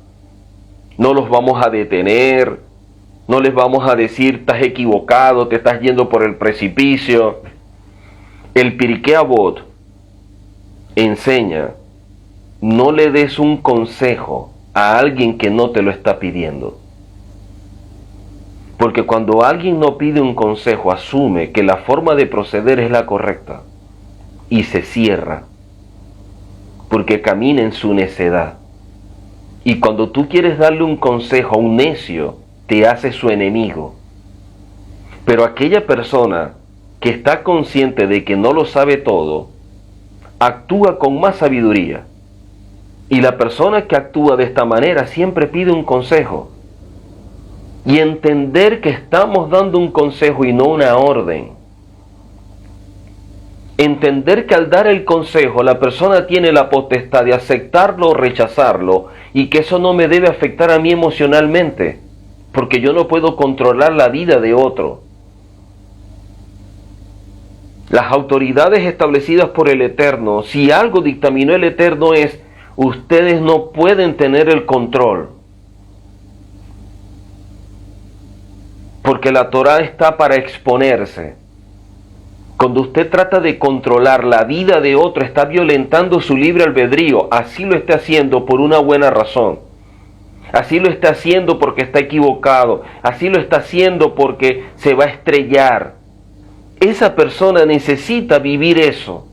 no los vamos a detener, no les vamos a decir, estás equivocado, te estás yendo por el precipicio. El Pirkei Avot enseña, no le des un consejo a alguien que no te lo está pidiendo. Porque cuando alguien no pide un consejo, asume que la forma de proceder es la correcta y se cierra, porque camina en su necedad. Y cuando tú quieres darle un consejo a un necio, te hace su enemigo. Pero aquella persona que está consciente de que no lo sabe todo, actúa con más sabiduría. Y la persona que actúa de esta manera siempre pide un consejo. Y entender que estamos dando un consejo y no una orden. Entender que al dar el consejo la persona tiene la potestad de aceptarlo o rechazarlo, y que eso no me debe afectar a mí emocionalmente, porque yo no puedo controlar la vida de otro. Las autoridades establecidas por el Eterno, si algo dictaminó el Eterno es, ustedes no pueden tener el control. Porque la Torá está para exponerse. Cuando usted trata de controlar la vida de otro, está violentando su libre albedrío. Así lo está haciendo por una buena razón. Así lo está haciendo porque está equivocado. Así lo está haciendo porque se va a estrellar. Esa persona necesita vivir eso.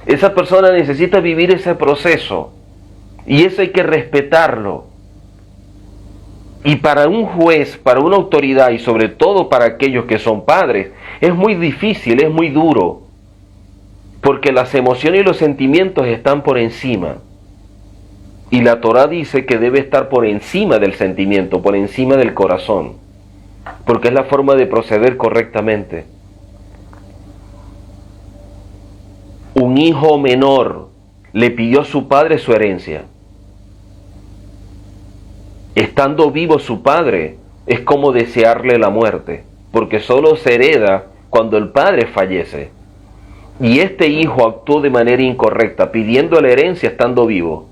Esa persona necesita vivir ese proceso. Y eso hay que respetarlo. Y para un juez, para una autoridad y sobre todo para aquellos que son padres, es muy difícil, es muy duro. Porque las emociones y los sentimientos están por encima. Y la Torá dice que debe estar por encima del sentimiento, por encima del corazón. porque es la forma de proceder correctamente. Un hijo menor le pidió a su padre su herencia. Estando vivo su padre, es como desearle la muerte, porque solo se hereda cuando el padre fallece. Y este hijo actuó de manera incorrecta, pidiendo la herencia estando vivo.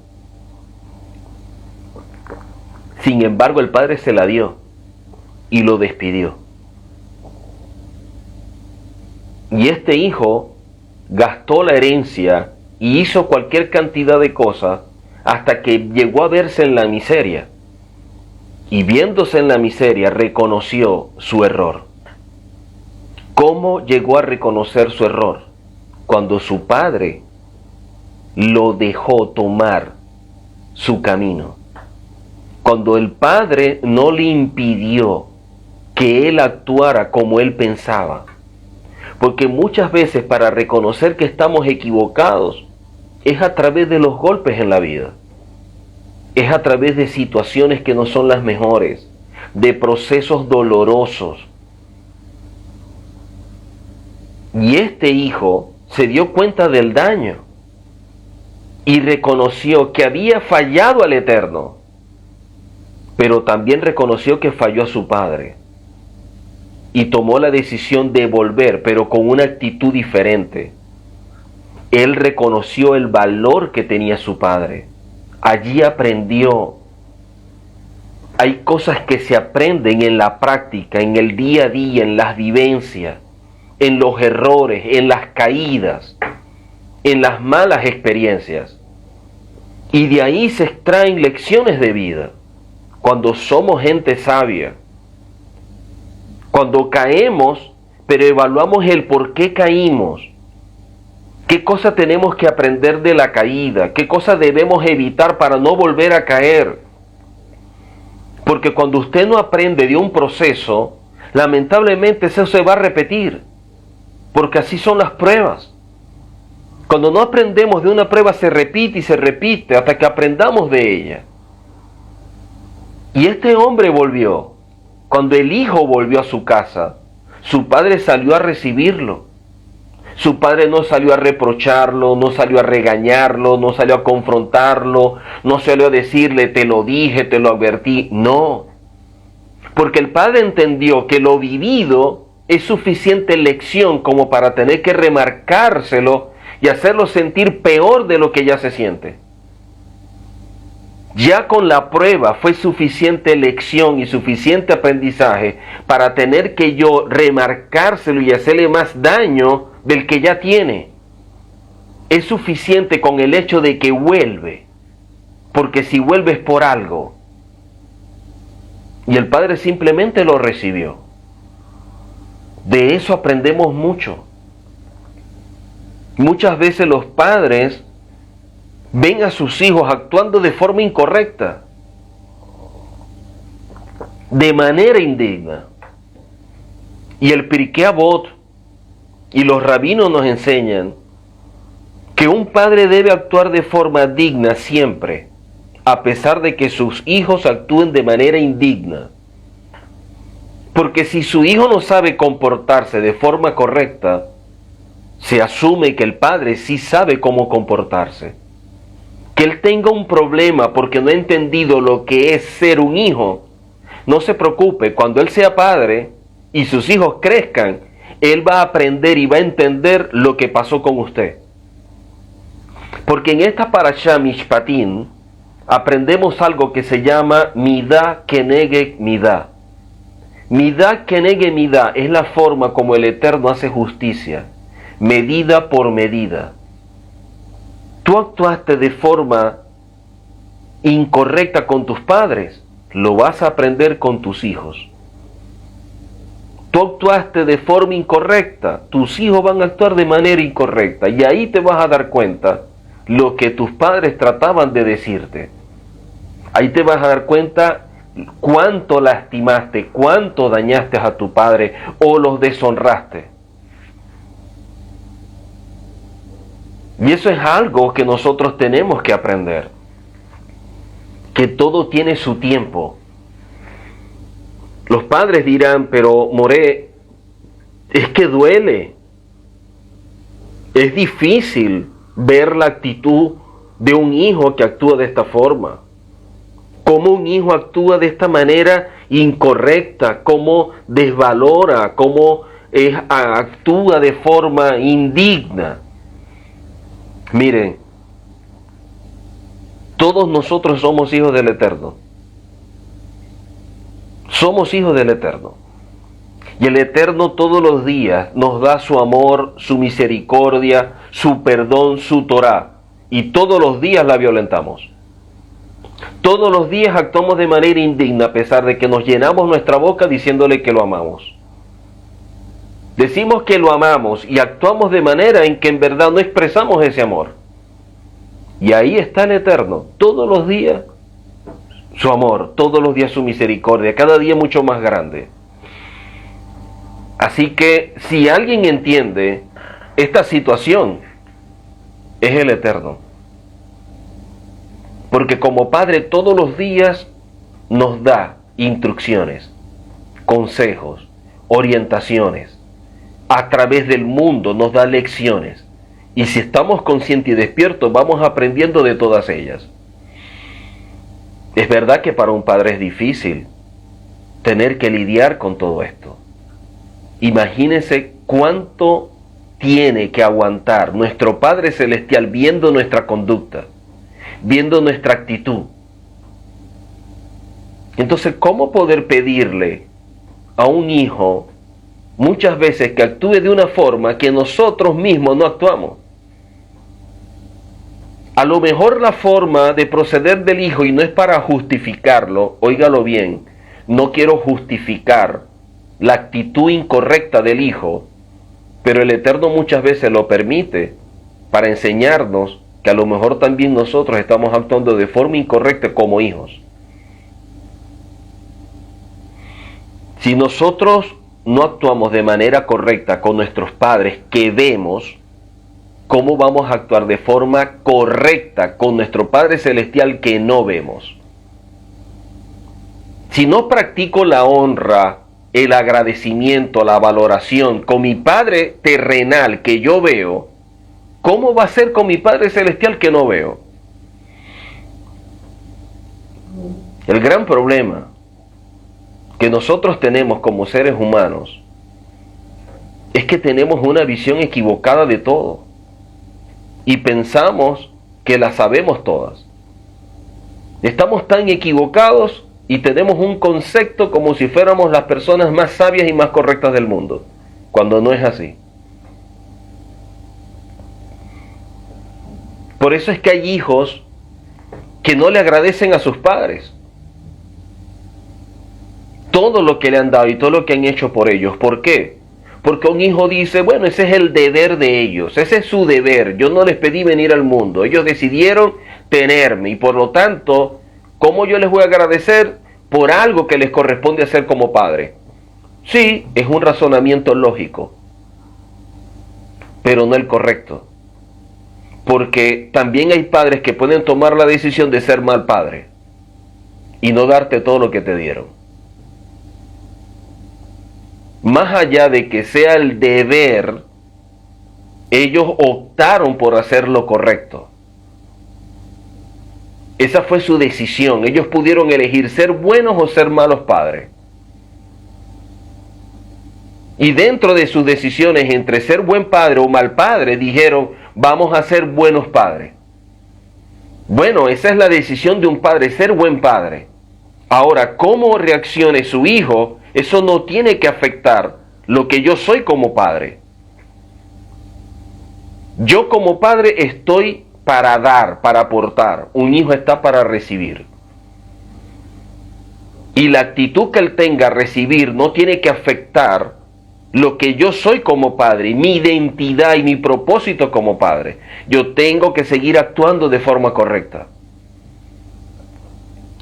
Sin embargo, el padre se la dio y lo despidió. Y este hijo gastó la herencia y hizo cualquier cantidad de cosas hasta que llegó a verse en la miseria. Y viéndose en la miseria, reconoció su error. ¿Cómo llegó a reconocer su error? Cuando su padre lo dejó tomar su camino. Cuando el padre no le impidió que él actuara como él pensaba. Porque muchas veces para reconocer que estamos equivocados es a través de los golpes en la vida. Es a través de situaciones que no son las mejores, de procesos dolorosos. Y este hijo se dio cuenta del daño y reconoció que había fallado al Eterno, pero también reconoció que falló a su padre y tomó la decisión de volver, pero con una actitud diferente. Él reconoció el valor que tenía su padre. Allí aprendió. Hay cosas que se aprenden en la práctica, en el día a día, en las vivencias, en los errores, en las caídas, en las malas experiencias. Y de ahí se extraen lecciones de vida. Cuando somos gente sabia, cuando caemos, pero evaluamos el por qué caímos, qué cosa tenemos que aprender de la caída, qué cosa debemos evitar para no volver a caer. Porque cuando usted no aprende de un proceso, lamentablemente eso se va a repetir, porque así son las pruebas. Cuando no aprendemos de una prueba se repite y se repite hasta que aprendamos de ella. Y este hombre volvió. Cuando el hijo volvió a su casa, su padre salió a recibirlo. Su padre no salió a reprocharlo, no salió a regañarlo, no salió a confrontarlo, no salió a decirle, te lo dije, te lo advertí. No, porque el padre entendió que lo vivido es suficiente lección como para tener que remarcárselo y hacerlo sentir peor de lo que ya se siente. Ya con la prueba fue suficiente lección y suficiente aprendizaje para tener que yo remarcárselo y hacerle más daño del que ya tiene. Es suficiente con el hecho de que vuelve, porque si vuelves por algo. Y el padre simplemente lo recibió. De eso aprendemos mucho. Muchas veces los padres ven a sus hijos actuando de forma incorrecta, de manera indigna. Y el Pirkei Avot y los rabinos nos enseñan que un padre debe actuar de forma digna siempre, a pesar de que sus hijos actúen de manera indigna. Porque si su hijo no sabe comportarse de forma correcta, se asume que el padre sí sabe cómo comportarse. Que él tenga un problema porque no ha entendido lo que es ser un hijo, no se preocupe, cuando él sea padre y sus hijos crezcan, él va a aprender y va a entender lo que pasó con usted. Porque en esta parashá Mishpatim aprendemos algo que se llama Midá Keneged Midá. Midá Keneged Midá es la forma como el Eterno hace justicia, medida por medida. Tú actuaste de forma incorrecta con tus padres, lo vas a aprender con tus hijos. Tú actuaste de forma incorrecta, tus hijos van a actuar de manera incorrecta y ahí te vas a dar cuenta lo que tus padres trataban de decirte. Ahí te vas a dar cuenta cuánto lastimaste, cuánto dañaste a tu padre o los deshonraste. Y eso es algo que nosotros tenemos que aprender. Que todo tiene su tiempo. Los padres dirán, pero More, es que duele. Es difícil ver la actitud de un hijo que actúa de esta forma. Cómo un hijo actúa de esta manera incorrecta, cómo desvalora, cómo actúa de forma indigna. Miren, todos nosotros somos hijos del Eterno. Somos hijos del Eterno. Y el Eterno todos los días nos da su amor, su misericordia, su perdón, su Torá. Y todos los días la violentamos. Todos los días actuamos de manera indigna a pesar de que nos llenamos nuestra boca diciéndole que lo amamos. Decimos que lo amamos y actuamos de manera en que en verdad no expresamos ese amor. Y ahí está el Eterno, todos los días su amor, todos los días su misericordia, cada día mucho más grande. Así que si alguien entiende esta situación, es el Eterno. Porque como Padre todos los días nos da instrucciones, consejos, orientaciones. A través del mundo nos da lecciones. Y si estamos conscientes y despiertos, vamos aprendiendo de todas ellas. Es verdad que para un padre es difícil tener que lidiar con todo esto. Imagínense cuánto tiene que aguantar nuestro Padre Celestial viendo nuestra conducta, viendo nuestra actitud. Entonces, ¿cómo poder pedirle a un hijo muchas veces que actúe de una forma que nosotros mismos no actuamos? A lo mejor la forma de proceder del hijo, y no es para justificarlo, óigalo bien, no quiero justificar la actitud incorrecta del hijo, pero el Eterno muchas veces lo permite para enseñarnos que a lo mejor también nosotros estamos actuando de forma incorrecta como hijos. Si nosotros no actuamos de manera correcta con nuestros padres que vemos, ¿cómo vamos a actuar de forma correcta con nuestro Padre Celestial que no vemos? Si no practico la honra, el agradecimiento, la valoración con mi Padre terrenal que yo veo, ¿cómo va a ser con mi Padre Celestial que no veo? El gran problema que nosotros tenemos como seres humanos es que tenemos una visión equivocada de todo. Y pensamos que las sabemos todas. Estamos tan equivocados y tenemos un concepto como si fuéramos las personas más sabias y más correctas del mundo, cuando no es así. Por eso es que hay hijos que no le agradecen a sus padres todo lo que le han dado y todo lo que han hecho por ellos. ¿Por qué? Porque un hijo dice, bueno, ese es el deber de ellos, ese es su deber, yo no les pedí venir al mundo, ellos decidieron tenerme y por lo tanto, ¿cómo yo les voy a agradecer por algo que les corresponde hacer como padre? Sí, es un razonamiento lógico, pero no el correcto, porque también hay padres que pueden tomar la decisión de ser mal padre y no darte todo lo que te dieron. Más allá de que sea el deber, ellos optaron por hacer lo correcto. Esa fue su decisión. Ellos pudieron elegir ser buenos o ser malos padres. Y dentro de sus decisiones entre ser buen padre o mal padre, dijeron, vamos a ser buenos padres. Bueno, esa es la decisión de un padre, ser buen padre. Ahora, cómo reaccione su hijo, eso no tiene que afectar lo que yo soy como padre. Yo como padre estoy para dar, para aportar. Un hijo está para recibir. Y la actitud que él tenga a recibir no tiene que afectar lo que yo soy como padre, mi identidad y mi propósito como padre. Yo tengo que seguir actuando de forma correcta.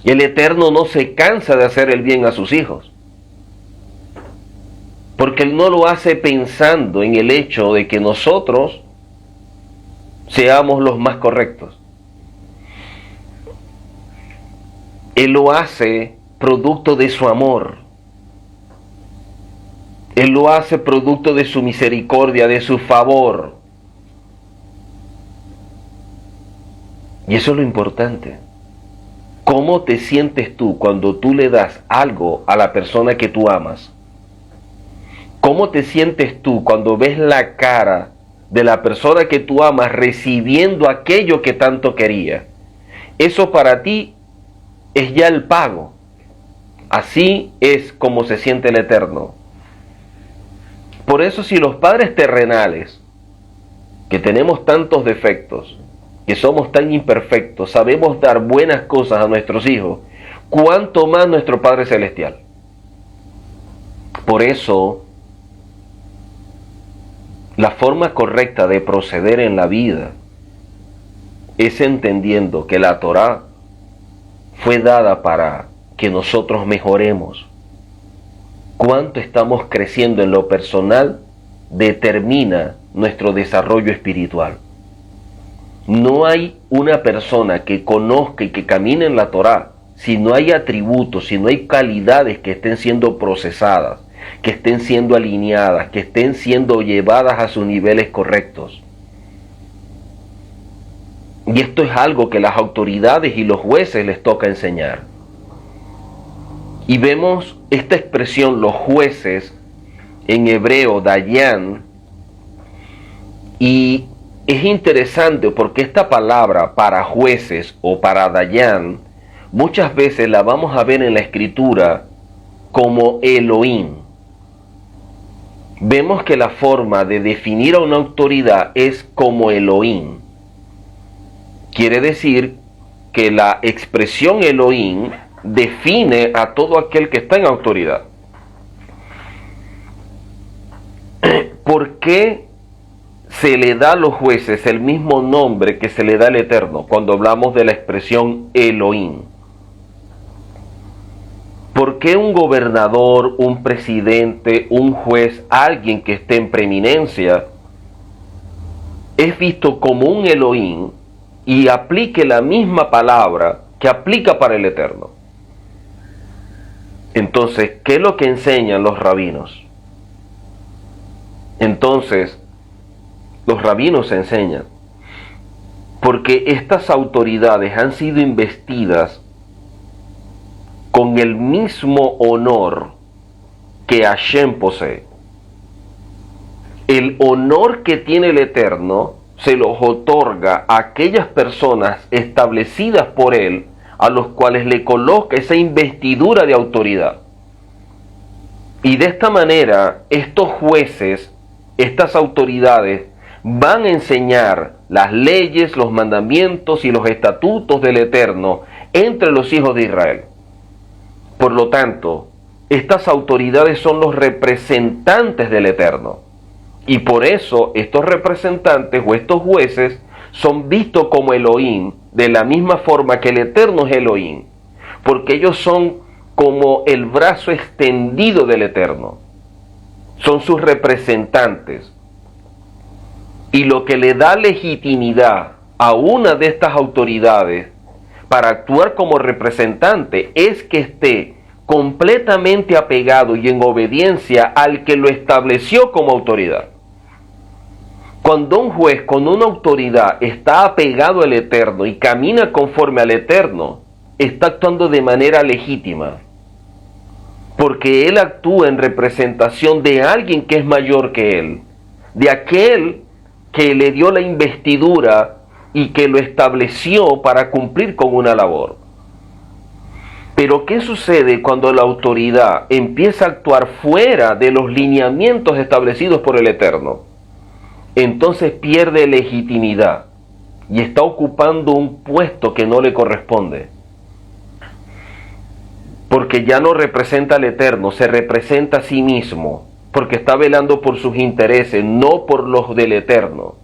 Y el Eterno no se cansa de hacer el bien a sus hijos. Porque Él no lo hace pensando en el hecho de que nosotros seamos los más correctos. Él lo hace producto de su amor, Él lo hace producto de su misericordia, de su favor. Y eso es lo importante. ¿Cómo te sientes tú cuando tú le das algo a la persona que tú amas? ¿Cómo te sientes tú cuando ves la cara de la persona que tú amas recibiendo aquello que tanto quería? Eso para ti es ya el pago. Así es como se siente el Eterno. Por eso, si los padres terrenales, que tenemos tantos defectos, que somos tan imperfectos, sabemos dar buenas cosas a nuestros hijos, ¿cuánto más nuestro Padre Celestial? Por eso, la forma correcta de proceder en la vida es entendiendo que la Torá fue dada para que nosotros mejoremos. Cuánto estamos creciendo en lo personal determina nuestro desarrollo espiritual. No hay una persona que conozca y que camine en la Torá si no hay atributos, si no hay calidades que estén siendo procesadas, que estén siendo alineadas, que estén siendo llevadas a sus niveles correctos. Y esto es algo que las autoridades y los jueces les toca enseñar. Y vemos esta expresión, los jueces, en hebreo, dayan, y es interesante porque esta palabra para jueces o para dayan, muchas veces la vamos a ver en la escritura como Elohim. Vemos que la forma de definir a una autoridad es como Elohim. Quiere decir que la expresión Elohim define a todo aquel que está en autoridad. ¿Por qué se le da a los jueces el mismo nombre que se le da al Eterno cuando hablamos de la expresión Elohim? ¿Por qué un gobernador, un presidente, un juez, alguien que esté en preeminencia, es visto como un Elohim y aplique la misma palabra que aplica para el Eterno? Entonces, ¿qué es lo que enseñan los rabinos? Entonces, los rabinos enseñan, porque estas autoridades han sido investidas con el mismo honor que Hashem posee. El honor que tiene el Eterno se los otorga a aquellas personas establecidas por Él, a los cuales le coloca esa investidura de autoridad. Y de esta manera, estos jueces, estas autoridades, van a enseñar las leyes, los mandamientos y los estatutos del Eterno entre los hijos de Israel. Por lo tanto, estas autoridades son los representantes del Eterno. Y por eso estos representantes o estos jueces son vistos como Elohim, de la misma forma que el Eterno es Elohim, porque ellos son como el brazo extendido del Eterno. Son sus representantes. Y lo que le da legitimidad a una de estas autoridades para actuar como representante es que esté completamente apegado y en obediencia al que lo estableció como autoridad. Cuando un juez con una autoridad está apegado al Eterno y camina conforme al Eterno, está actuando de manera legítima, porque él actúa en representación de alguien que es mayor que él, de aquel que le dio la investidura y que lo estableció para cumplir con una labor. Pero ¿qué sucede cuando la autoridad empieza a actuar fuera de los lineamientos establecidos por el Eterno? Entonces pierde legitimidad y está ocupando un puesto que no le corresponde. Porque ya no representa al Eterno, se representa a sí mismo, porque está velando por sus intereses, no por los del Eterno.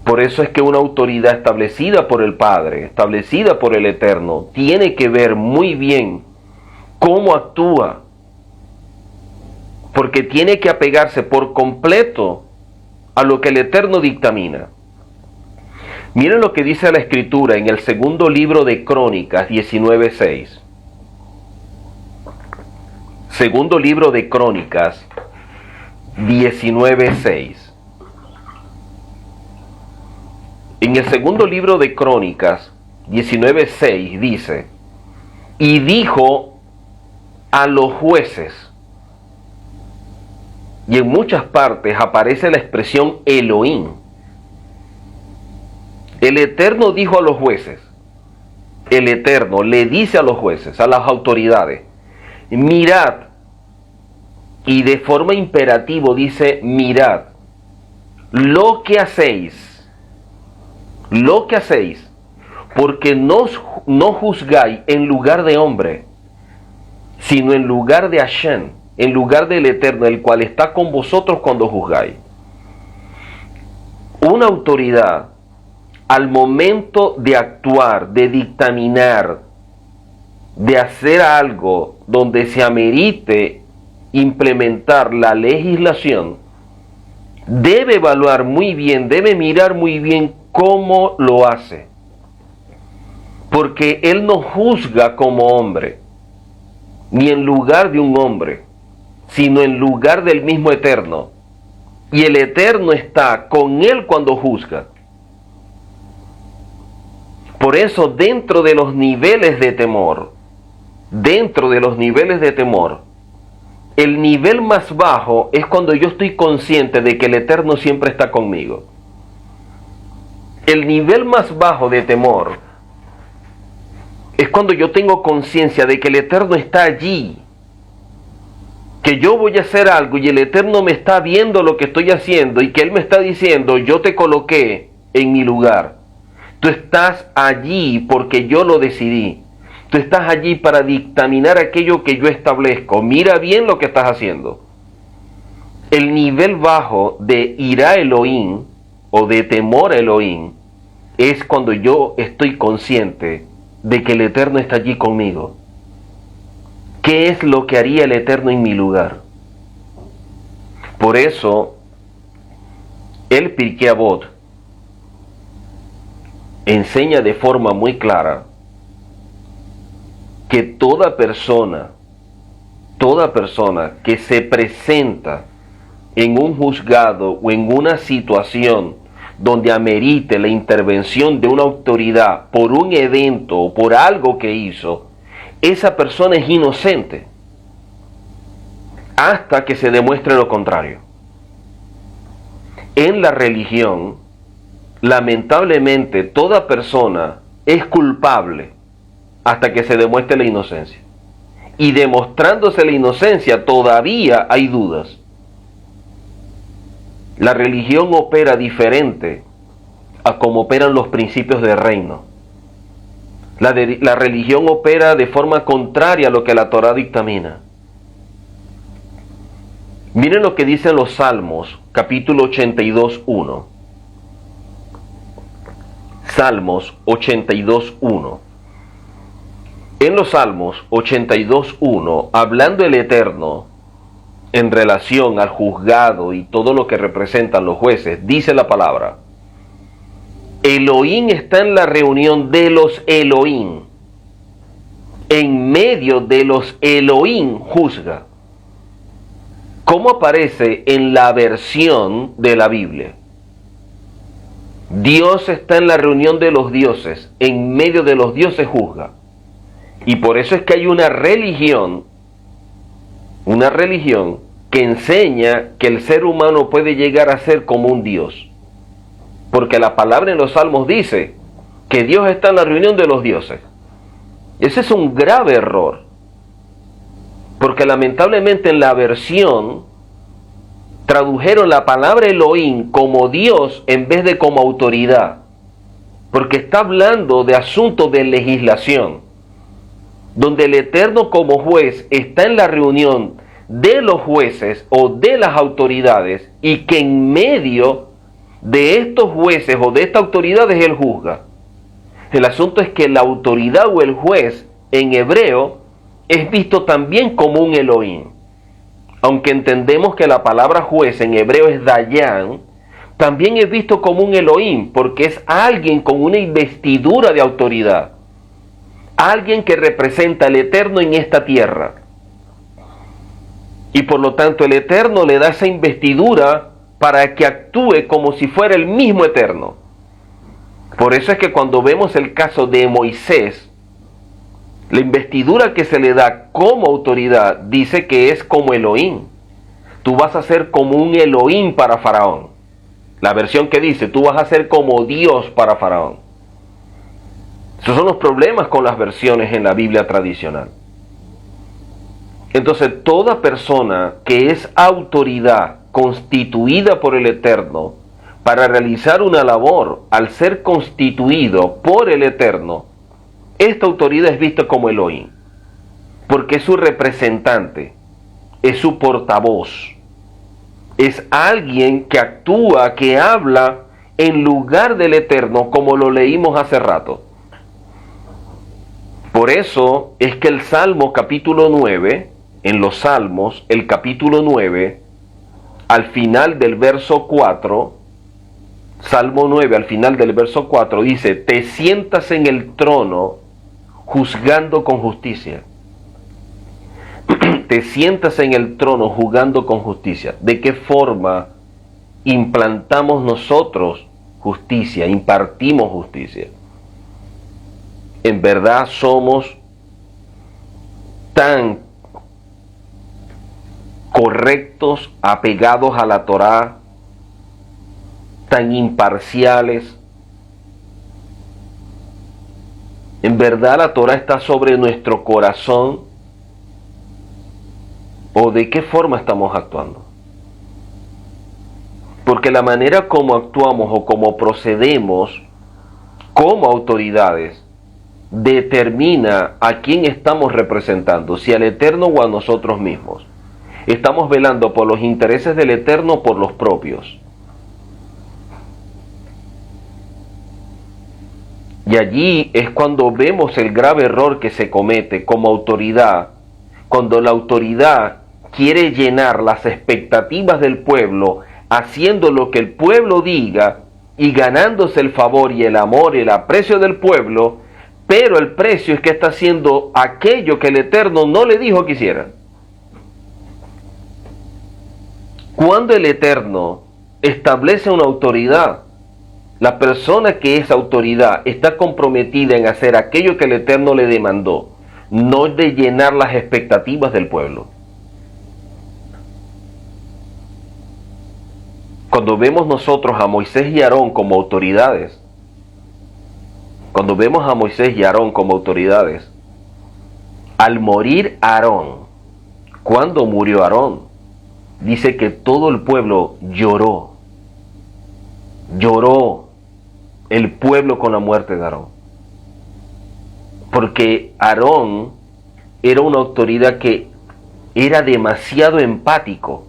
Por eso es que una autoridad establecida por el Padre, establecida por el Eterno, tiene que ver muy bien cómo actúa, porque tiene que apegarse por completo a lo que el Eterno dictamina. Miren lo que dice la Escritura en el segundo libro de Crónicas 19:6. Segundo libro de Crónicas 19:6. En el segundo libro de Crónicas 19:6 dice: y dijo a los jueces, y en muchas partes aparece la expresión Elohim. El Eterno dijo a los jueces, el Eterno le dice a los jueces, a las autoridades, mirad, y de forma imperativa dice, mirad, lo que hacéis, porque no juzgáis en lugar de hombre, sino en lugar de Hashem, en lugar del Eterno, el cual está con vosotros cuando juzgáis. Una autoridad, al momento de actuar, de dictaminar, de hacer algo donde se amerite implementar la legislación, debe evaluar muy bien, debe mirar muy bien cómo lo hace. Porque Él no juzga como hombre, ni en lugar de un hombre, sino en lugar del mismo Eterno. Y el Eterno está con Él cuando juzga. Por eso, dentro de los niveles de temor, el nivel más bajo es cuando yo estoy consciente de que el Eterno siempre está conmigo. El nivel más bajo de temor es cuando yo tengo conciencia de que el Eterno está allí, que yo voy a hacer algo y el Eterno me está viendo lo que estoy haciendo y que Él me está diciendo, yo te coloqué en mi lugar. Tú estás allí porque yo lo decidí. Tú estás allí para dictaminar aquello que yo establezco. Mira bien lo que estás haciendo. El nivel bajo de ira Elohim o de temor Elohim es cuando yo estoy consciente de que el Eterno está allí conmigo. ¿Qué es lo que haría el Eterno en mi lugar? Por eso, el Pirkei Avot enseña de forma muy clara que toda persona que se presenta en un juzgado o en una situación donde amerite la intervención de una autoridad por un evento o por algo que hizo, esa persona es inocente hasta que se demuestre lo contrario. En la religión, lamentablemente, toda persona es culpable hasta que se demuestre la inocencia. Y demostrándose la inocencia, todavía hay dudas. La religión opera diferente a como operan los principios del reino. La religión opera de forma contraria a lo que la Torá dictamina. Miren lo que dicen los Salmos, capítulo 82:1. Salmos 82:1. En los Salmos 82:1, hablando el Eterno en relación al juzgado y todo lo que representan los jueces, dice la palabra: Elohim está en la reunión de los Elohim. En medio de los Elohim juzga. ¿Cómo aparece en la versión de la Biblia? Dios está en la reunión de los dioses. En medio de los dioses juzga. Y por eso es que hay una religión que enseña que el ser humano puede llegar a ser como un Dios. Porque la palabra en los Salmos dice que Dios está en la reunión de los dioses. Ese es un grave error. Porque lamentablemente en la versión tradujeron la palabra Elohim como Dios en vez de como autoridad. Porque está hablando de asuntos de legislación, donde el Eterno como juez está en la reunión de los jueces o de las autoridades, y que en medio de estos jueces o de estas autoridades Él juzga. El asunto es que la autoridad o el juez en hebreo es visto también como un Elohim. Aunque entendemos que la palabra juez en hebreo es Dayan, también es visto como un Elohim, porque es alguien con una investidura de autoridad. Alguien que representa al Eterno en esta tierra. Y por lo tanto el Eterno le da esa investidura para que actúe como si fuera el mismo Eterno. Por eso es que cuando vemos el caso de Moisés, la investidura que se le da como autoridad dice que es como Elohim. Tú vas a ser como un Elohim para Faraón. La versión que dice, tú vas a ser como Dios para Faraón. Esos son los problemas con las versiones en la Biblia tradicional. Entonces, toda persona que es autoridad constituida por el Eterno para realizar una labor, al ser constituido por el Eterno, esta autoridad es vista como Elohim, porque es su representante, es su portavoz, es alguien que actúa, que habla en lugar del Eterno, como lo leímos hace rato. Por eso es que el Salmo capítulo 9, en los Salmos, el capítulo 9, al final del verso 4, Salmo 9, al final del verso 4, dice, te sientas en el trono juzgando con justicia. Te sientas en el trono juzgando con justicia. ¿De qué forma implantamos nosotros justicia, impartimos justicia? En verdad somos tan correctos, apegados a la Torá, tan imparciales. En verdad la Torá está sobre nuestro corazón. ¿O de qué forma estamos actuando? Porque la manera como actuamos o como procedemos como autoridades determina a quién estamos representando, si al Eterno o a nosotros mismos. Estamos velando por los intereses del Eterno o por los propios. Y allí es cuando vemos el grave error que se comete como autoridad, cuando la autoridad quiere llenar las expectativas del pueblo, haciendo lo que el pueblo diga y ganándose el favor y el amor y el aprecio del pueblo, pero el precio es que está haciendo aquello que el Eterno no le dijo que hiciera. Cuando el Eterno establece una autoridad, la persona que es autoridad está comprometida en hacer aquello que el Eterno le demandó, no de llenar las expectativas del pueblo. Cuando vemos nosotros a Moisés y Aarón como autoridades, al morir Aarón, cuando murió Aarón, dice que todo el pueblo lloró el pueblo con la muerte de Aarón. Porque Aarón era una autoridad que era demasiado empático.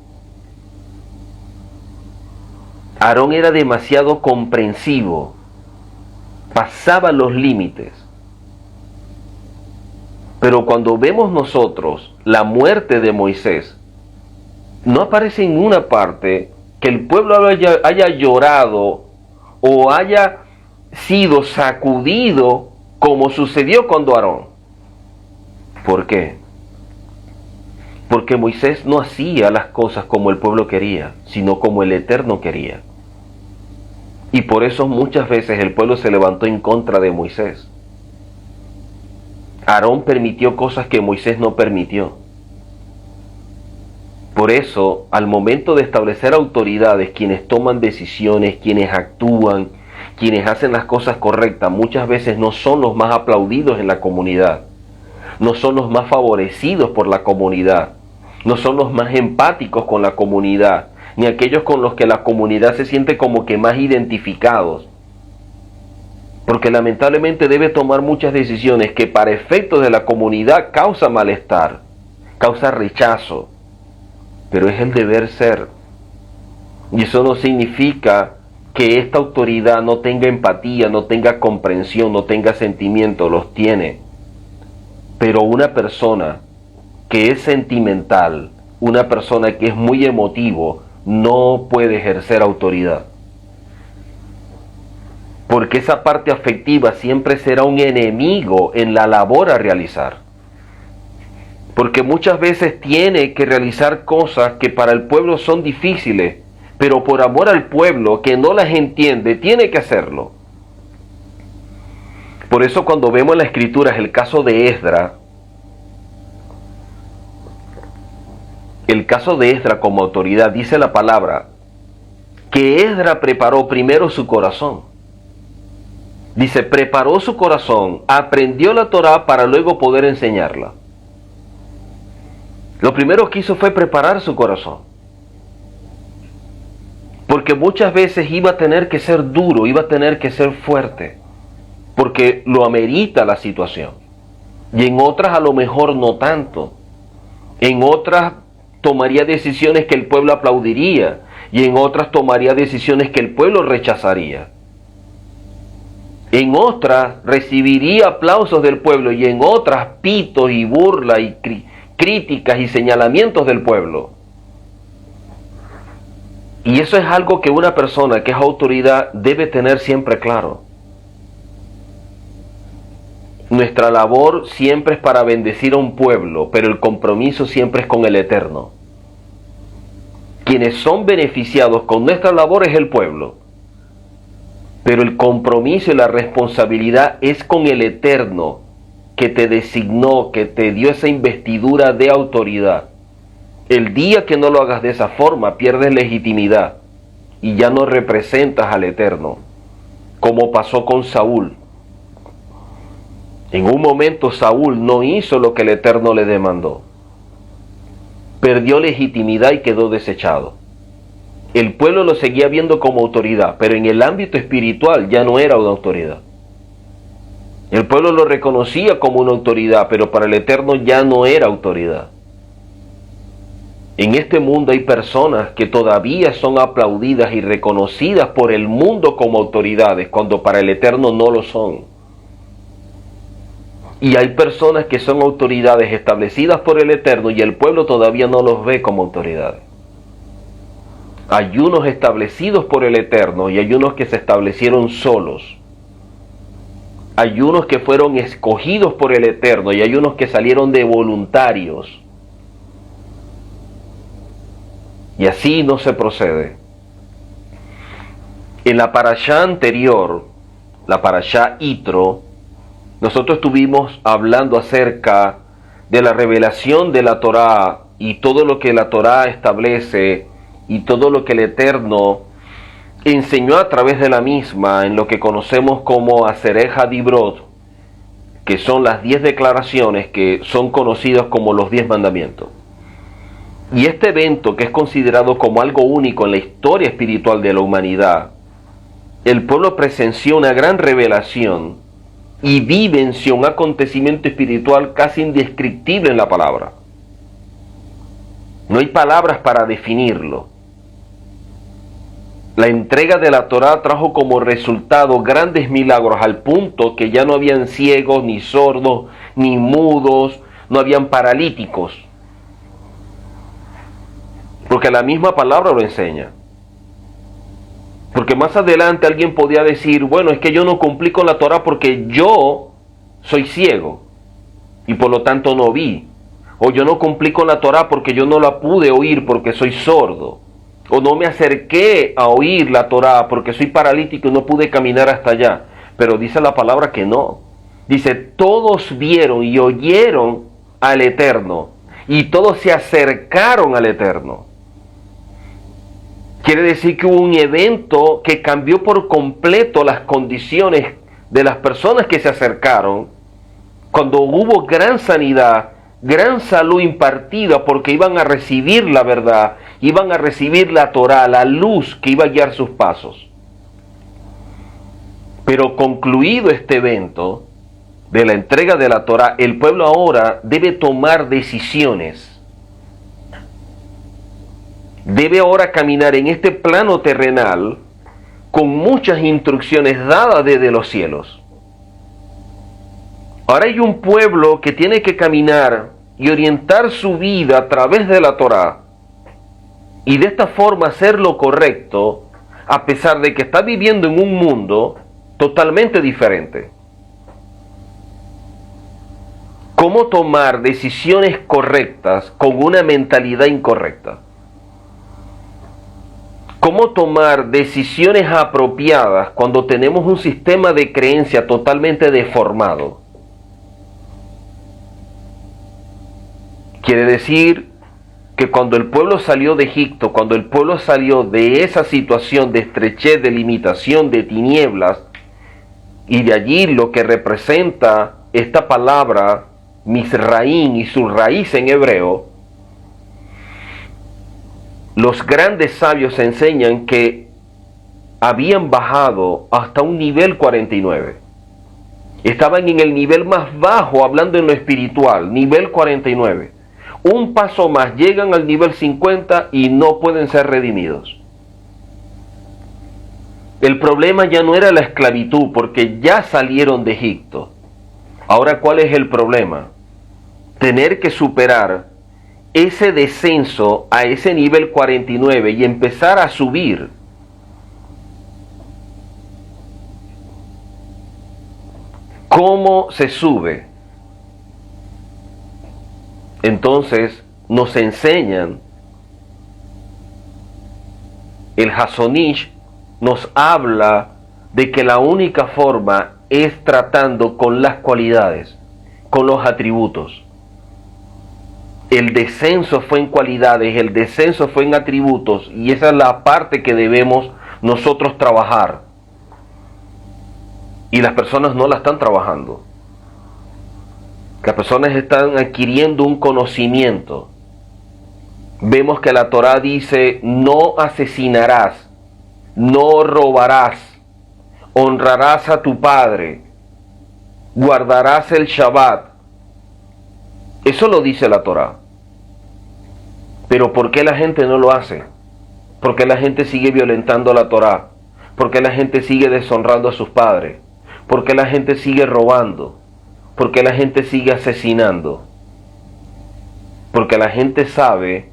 Aarón era demasiado comprensivo, pasaba los límites. Pero cuando vemos nosotros la muerte de Moisés, no aparece en ninguna parte que el pueblo haya llorado o haya sido sacudido como sucedió cuando Aarón. ¿Por qué? Porque Moisés no hacía las cosas como el pueblo quería, sino como el Eterno quería. Y por eso muchas veces el pueblo se levantó en contra de Moisés. Aarón permitió cosas que Moisés no permitió. Por eso, al momento de establecer autoridades, quienes toman decisiones, quienes actúan, quienes hacen las cosas correctas, muchas veces no son los más aplaudidos en la comunidad, no son los más favorecidos por la comunidad, no son los más empáticos con la comunidad, ni aquellos con los que la comunidad se siente como que más identificados. Porque lamentablemente debe tomar muchas decisiones que para efectos de la comunidad causa malestar, causa rechazo, pero es el deber ser. Y eso no significa que esta autoridad no tenga empatía, no tenga comprensión, no tenga sentimiento, los tiene. Pero una persona que es sentimental, una persona que es muy emotivo, no puede ejercer autoridad. Porque esa parte afectiva siempre será un enemigo en la labor a realizar. Porque muchas veces tiene que realizar cosas que para el pueblo son difíciles, pero por amor al pueblo que no las entiende, tiene que hacerlo. Por eso cuando vemos en las escrituras el caso de Esdras, como autoridad, dice la palabra, que Esdras preparó primero su corazón. Dice, preparó su corazón, aprendió la Torá para luego poder enseñarla. Lo primero que hizo fue preparar su corazón. Porque muchas veces iba a tener que ser duro, iba a tener que ser fuerte, porque lo amerita la situación. Y en otras a lo mejor no tanto. En otras tomaría decisiones que el pueblo aplaudiría, y en otras tomaría decisiones que el pueblo rechazaría. En otras recibiría aplausos del pueblo, y en otras pitos y burlas y críticas y señalamientos del pueblo. Y eso es algo que una persona que es autoridad debe tener siempre claro. Nuestra labor siempre es para bendecir a un pueblo, pero el compromiso siempre es con el Eterno. Quienes son beneficiados con nuestra labor es el pueblo, pero el compromiso y la responsabilidad es con el Eterno, que te designó, que te dio esa investidura de autoridad. El día que no lo hagas de esa forma, pierdes legitimidad y ya no representas al Eterno, como pasó con Saúl. En un momento Saúl no hizo lo que el Eterno le demandó. Perdió legitimidad y quedó desechado. El pueblo lo seguía viendo como autoridad, pero en el ámbito espiritual ya no era una autoridad. El pueblo lo reconocía como una autoridad, pero para el Eterno ya no era autoridad. En este mundo hay personas que todavía son aplaudidas y reconocidas por el mundo como autoridades, cuando para el Eterno no lo son. Y hay personas que son autoridades establecidas por el Eterno y el pueblo todavía no los ve como autoridades. Hay unos establecidos por el Eterno y hay unos que se establecieron solos. Hay unos que fueron escogidos por el Eterno y hay unos que salieron de voluntarios. Y así no se procede. En la parashá anterior, la parashá Yitro, nosotros estuvimos hablando acerca de la revelación de la Torá y todo lo que la Torá establece y todo lo que el Eterno enseñó a través de la misma en lo que conocemos como Asereh Dibrot, que son las 10 declaraciones que son conocidas como los 10 mandamientos. Y este evento, que es considerado como algo único en la historia espiritual de la humanidad, el pueblo presenció una gran revelación y vivenció un acontecimiento espiritual casi indescriptible en la palabra. No hay palabras para definirlo. La entrega de la Torá trajo como resultado grandes milagros al punto que ya no habían ciegos, ni sordos, ni mudos, no habían paralíticos. Porque la misma palabra lo enseña. Porque más adelante alguien podía decir, bueno, es que yo no cumplí con la Torá porque yo soy ciego y por lo tanto no vi. O yo no cumplí con la Torá porque yo no la pude oír porque soy sordo. O no me acerqué a oír la Torá porque soy paralítico y no pude caminar hasta allá. Pero dice la palabra que no. Dice, todos vieron y oyeron al Eterno y todos se acercaron al Eterno. Quiere decir que hubo un evento que cambió por completo las condiciones de las personas que se acercaron, cuando hubo gran sanidad, gran salud impartida, porque iban a recibir la verdad, iban a recibir la Torá, la luz que iba a guiar sus pasos. Pero concluido este evento de la entrega de la Torá, el pueblo ahora debe tomar decisiones. Debe ahora caminar en este plano terrenal con muchas instrucciones dadas desde los cielos. Ahora hay un pueblo que tiene que caminar y orientar su vida a través de la Torá y de esta forma hacer lo correcto, a pesar de que está viviendo en un mundo totalmente diferente. ¿Cómo tomar decisiones correctas con una mentalidad incorrecta? ¿Cómo tomar decisiones apropiadas cuando tenemos un sistema de creencia totalmente deformado? Quiere decir que cuando el pueblo salió de Egipto, cuando el pueblo salió de esa situación de estrechez, de limitación, de tinieblas, y de allí lo que representa esta palabra Misraín y su raíz en hebreo, los grandes sabios enseñan que habían bajado hasta un nivel 49. Estaban en el nivel más bajo, hablando en lo espiritual, nivel 49. Un paso más, llegan al nivel 50 y no pueden ser redimidos. El problema ya no era la esclavitud, porque ya salieron de Egipto. Ahora, ¿cuál es el problema? Tener que superar ese descenso a ese nivel 49 y empezar a subir. ¿Cómo se sube? Entonces nos enseñan, el Hasonish nos habla de que la única forma es tratando con las cualidades, con los atributos. El descenso fue en cualidades, el descenso fue en atributos, y esa es la parte que debemos nosotros trabajar. Y las personas no la están trabajando. Las personas están adquiriendo un conocimiento. Vemos que la Torá dice: no asesinarás, no robarás, honrarás a tu padre, guardarás el Shabbat. Eso lo dice la Torá. Pero ¿por qué la gente no lo hace? ¿Por qué la gente sigue violentando la Torá? ¿Por qué la gente sigue deshonrando a sus padres? ¿Por qué la gente sigue robando? ¿Por qué la gente sigue asesinando? Porque la gente sabe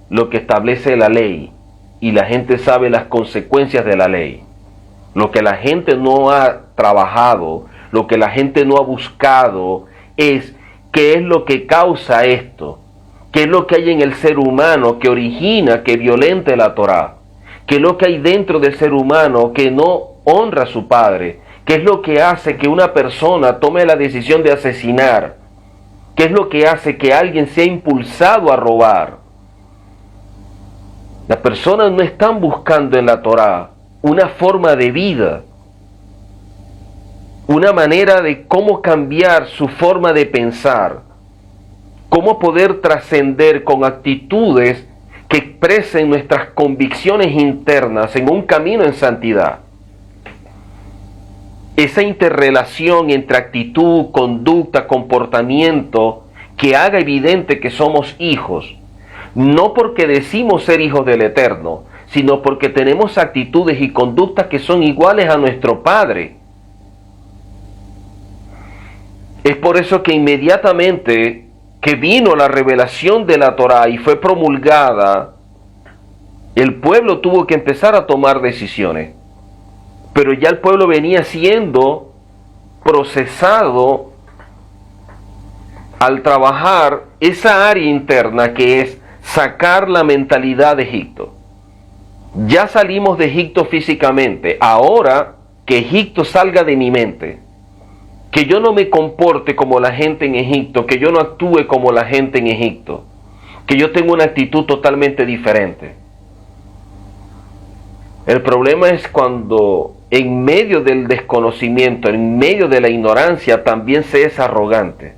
lo que establece la ley y la gente sabe las consecuencias de la ley. Lo que la gente no ha trabajado, lo que la gente no ha buscado es qué es lo que causa esto, qué es lo que hay en el ser humano que origina, que violente la Torá, qué es lo que hay dentro del ser humano que no honra a su padre, qué es lo que hace que una persona tome la decisión de asesinar, qué es lo que hace que alguien sea impulsado a robar. Las personas no están buscando en la Torá una forma de vida, una manera de cómo cambiar su forma de pensar, cómo poder trascender con actitudes que expresen nuestras convicciones internas en un camino en santidad. Esa interrelación entre actitud, conducta, comportamiento, que haga evidente que somos hijos, no porque decimos ser hijos del Eterno, sino porque tenemos actitudes y conductas que son iguales a nuestro Padre. Es por eso que inmediatamente que vino la revelación de la Torá y fue promulgada, el pueblo tuvo que empezar a tomar decisiones. Pero ya el pueblo venía siendo procesado al trabajar esa área interna que es sacar la mentalidad de Egipto. Ya salimos de Egipto físicamente, ahora que Egipto salga de mi mente, que yo no me comporte como la gente en Egipto, que yo no actúe como la gente en Egipto, que yo tenga una actitud totalmente diferente. El problema es cuando en medio del desconocimiento, en medio de la ignorancia, también se es arrogante.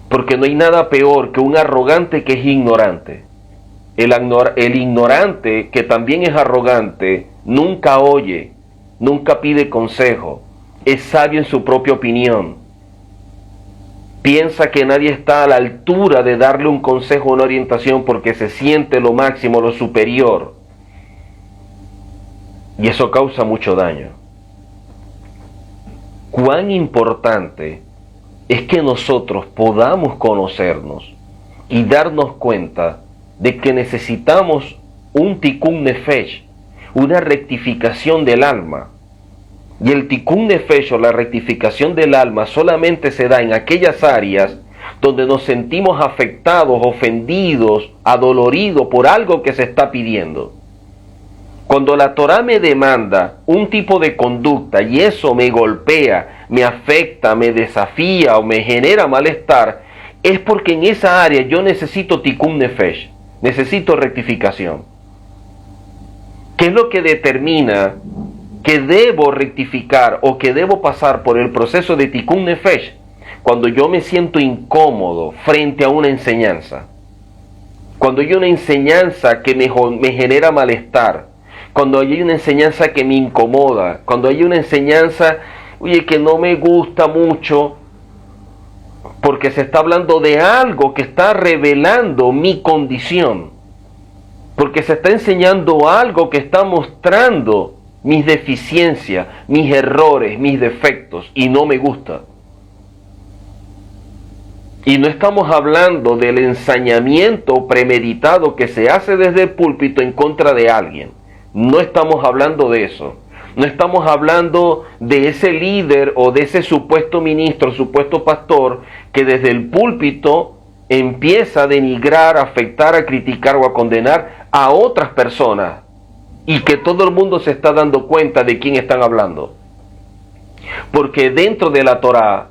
Porque no hay nada peor que un arrogante que es ignorante. El ignorante que también es arrogante nunca oye, nunca pide consejo, es sabio en su propia opinión. Piensa que nadie está a la altura de darle un consejo o una orientación porque se siente lo máximo, lo superior. Y eso causa mucho daño. Cuán importante es que nosotros podamos conocernos y darnos cuenta de que necesitamos un tikkun nefesh, una rectificación del alma. Y el tikkun nefesh o la rectificación del alma solamente se da en aquellas áreas donde nos sentimos afectados, ofendidos, adoloridos por algo que se está pidiendo. Cuando la Torá me demanda un tipo de conducta y eso me golpea, me afecta, me desafía o me genera malestar, es porque en esa área yo necesito tikkun nefesh, necesito rectificación. ¿Qué es lo que determina que debo rectificar o que debo pasar por el proceso de tikkun nefesh? Cuando yo me siento incómodo frente a una enseñanza, cuando hay una enseñanza que me genera malestar, cuando hay una enseñanza que me incomoda, cuando hay una enseñanza, que no me gusta mucho, porque se está hablando de algo que está revelando mi condición, porque se está enseñando algo que está mostrando mis deficiencias, mis errores, mis defectos, y no me gusta. Y no estamos hablando del ensañamiento premeditado que se hace desde el púlpito en contra de alguien. No estamos hablando de eso. No estamos hablando de ese líder o de ese supuesto ministro, supuesto pastor, que desde el púlpito empieza a denigrar, a afectar, a criticar o a condenar a otras personas. Y que todo el mundo se está dando cuenta de quién están hablando. Porque dentro de la Torá,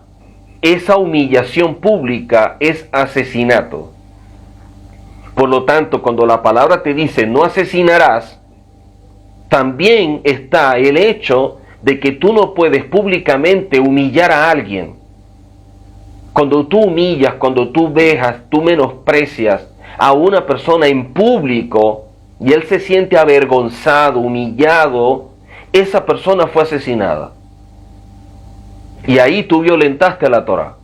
esa humillación pública es asesinato. Por lo tanto, cuando la palabra te dice no asesinarás, también está el hecho de que tú no puedes públicamente humillar a alguien. Cuando tú humillas, cuando tú vejas, tú menosprecias a una persona en público y él se siente avergonzado, humillado, esa persona fue asesinada. Y ahí tú violentaste la Torá.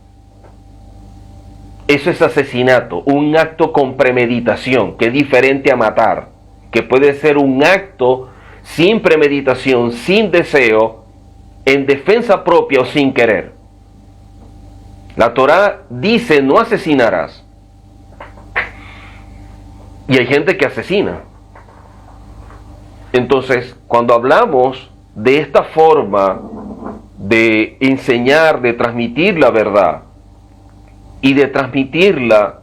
Eso es asesinato, un acto con premeditación, que es diferente a matar, que puede ser un acto sin premeditación, sin deseo, en defensa propia o sin querer. La Torá dice no asesinarás. Y hay gente que asesina. Entonces, cuando hablamos de esta forma de enseñar, de transmitir la verdad, y de transmitirla,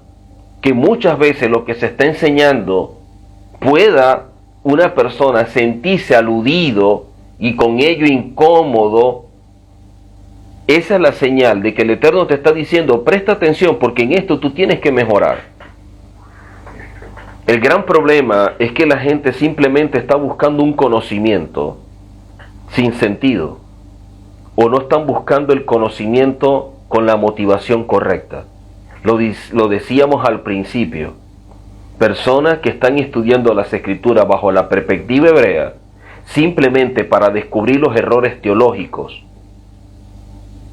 que muchas veces lo que se está enseñando pueda una persona sentirse aludido y con ello incómodo, esa es la señal de que el Eterno te está diciendo, presta atención porque en esto tú tienes que mejorar. El gran problema es que la gente simplemente está buscando un conocimiento sin sentido, o no están buscando el conocimiento con la motivación correcta. Lo decíamos al principio. Personas que están estudiando las Escrituras bajo la perspectiva hebrea simplemente para descubrir los errores teológicos.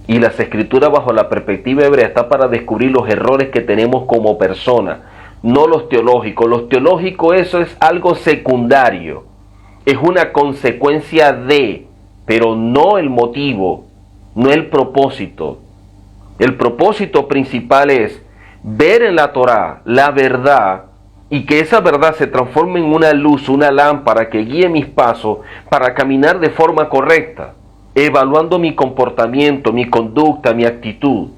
Y las Escrituras bajo la perspectiva hebrea está para descubrir los errores que tenemos como persona, no los teológicos. Los teológicos, eso es algo secundario, es una consecuencia de, pero no el motivo, no el propósito. El propósito principal es ver en la Torá la verdad y que esa verdad se transforme en una luz, una lámpara que guíe mis pasos para caminar de forma correcta, evaluando mi comportamiento, mi conducta, mi actitud.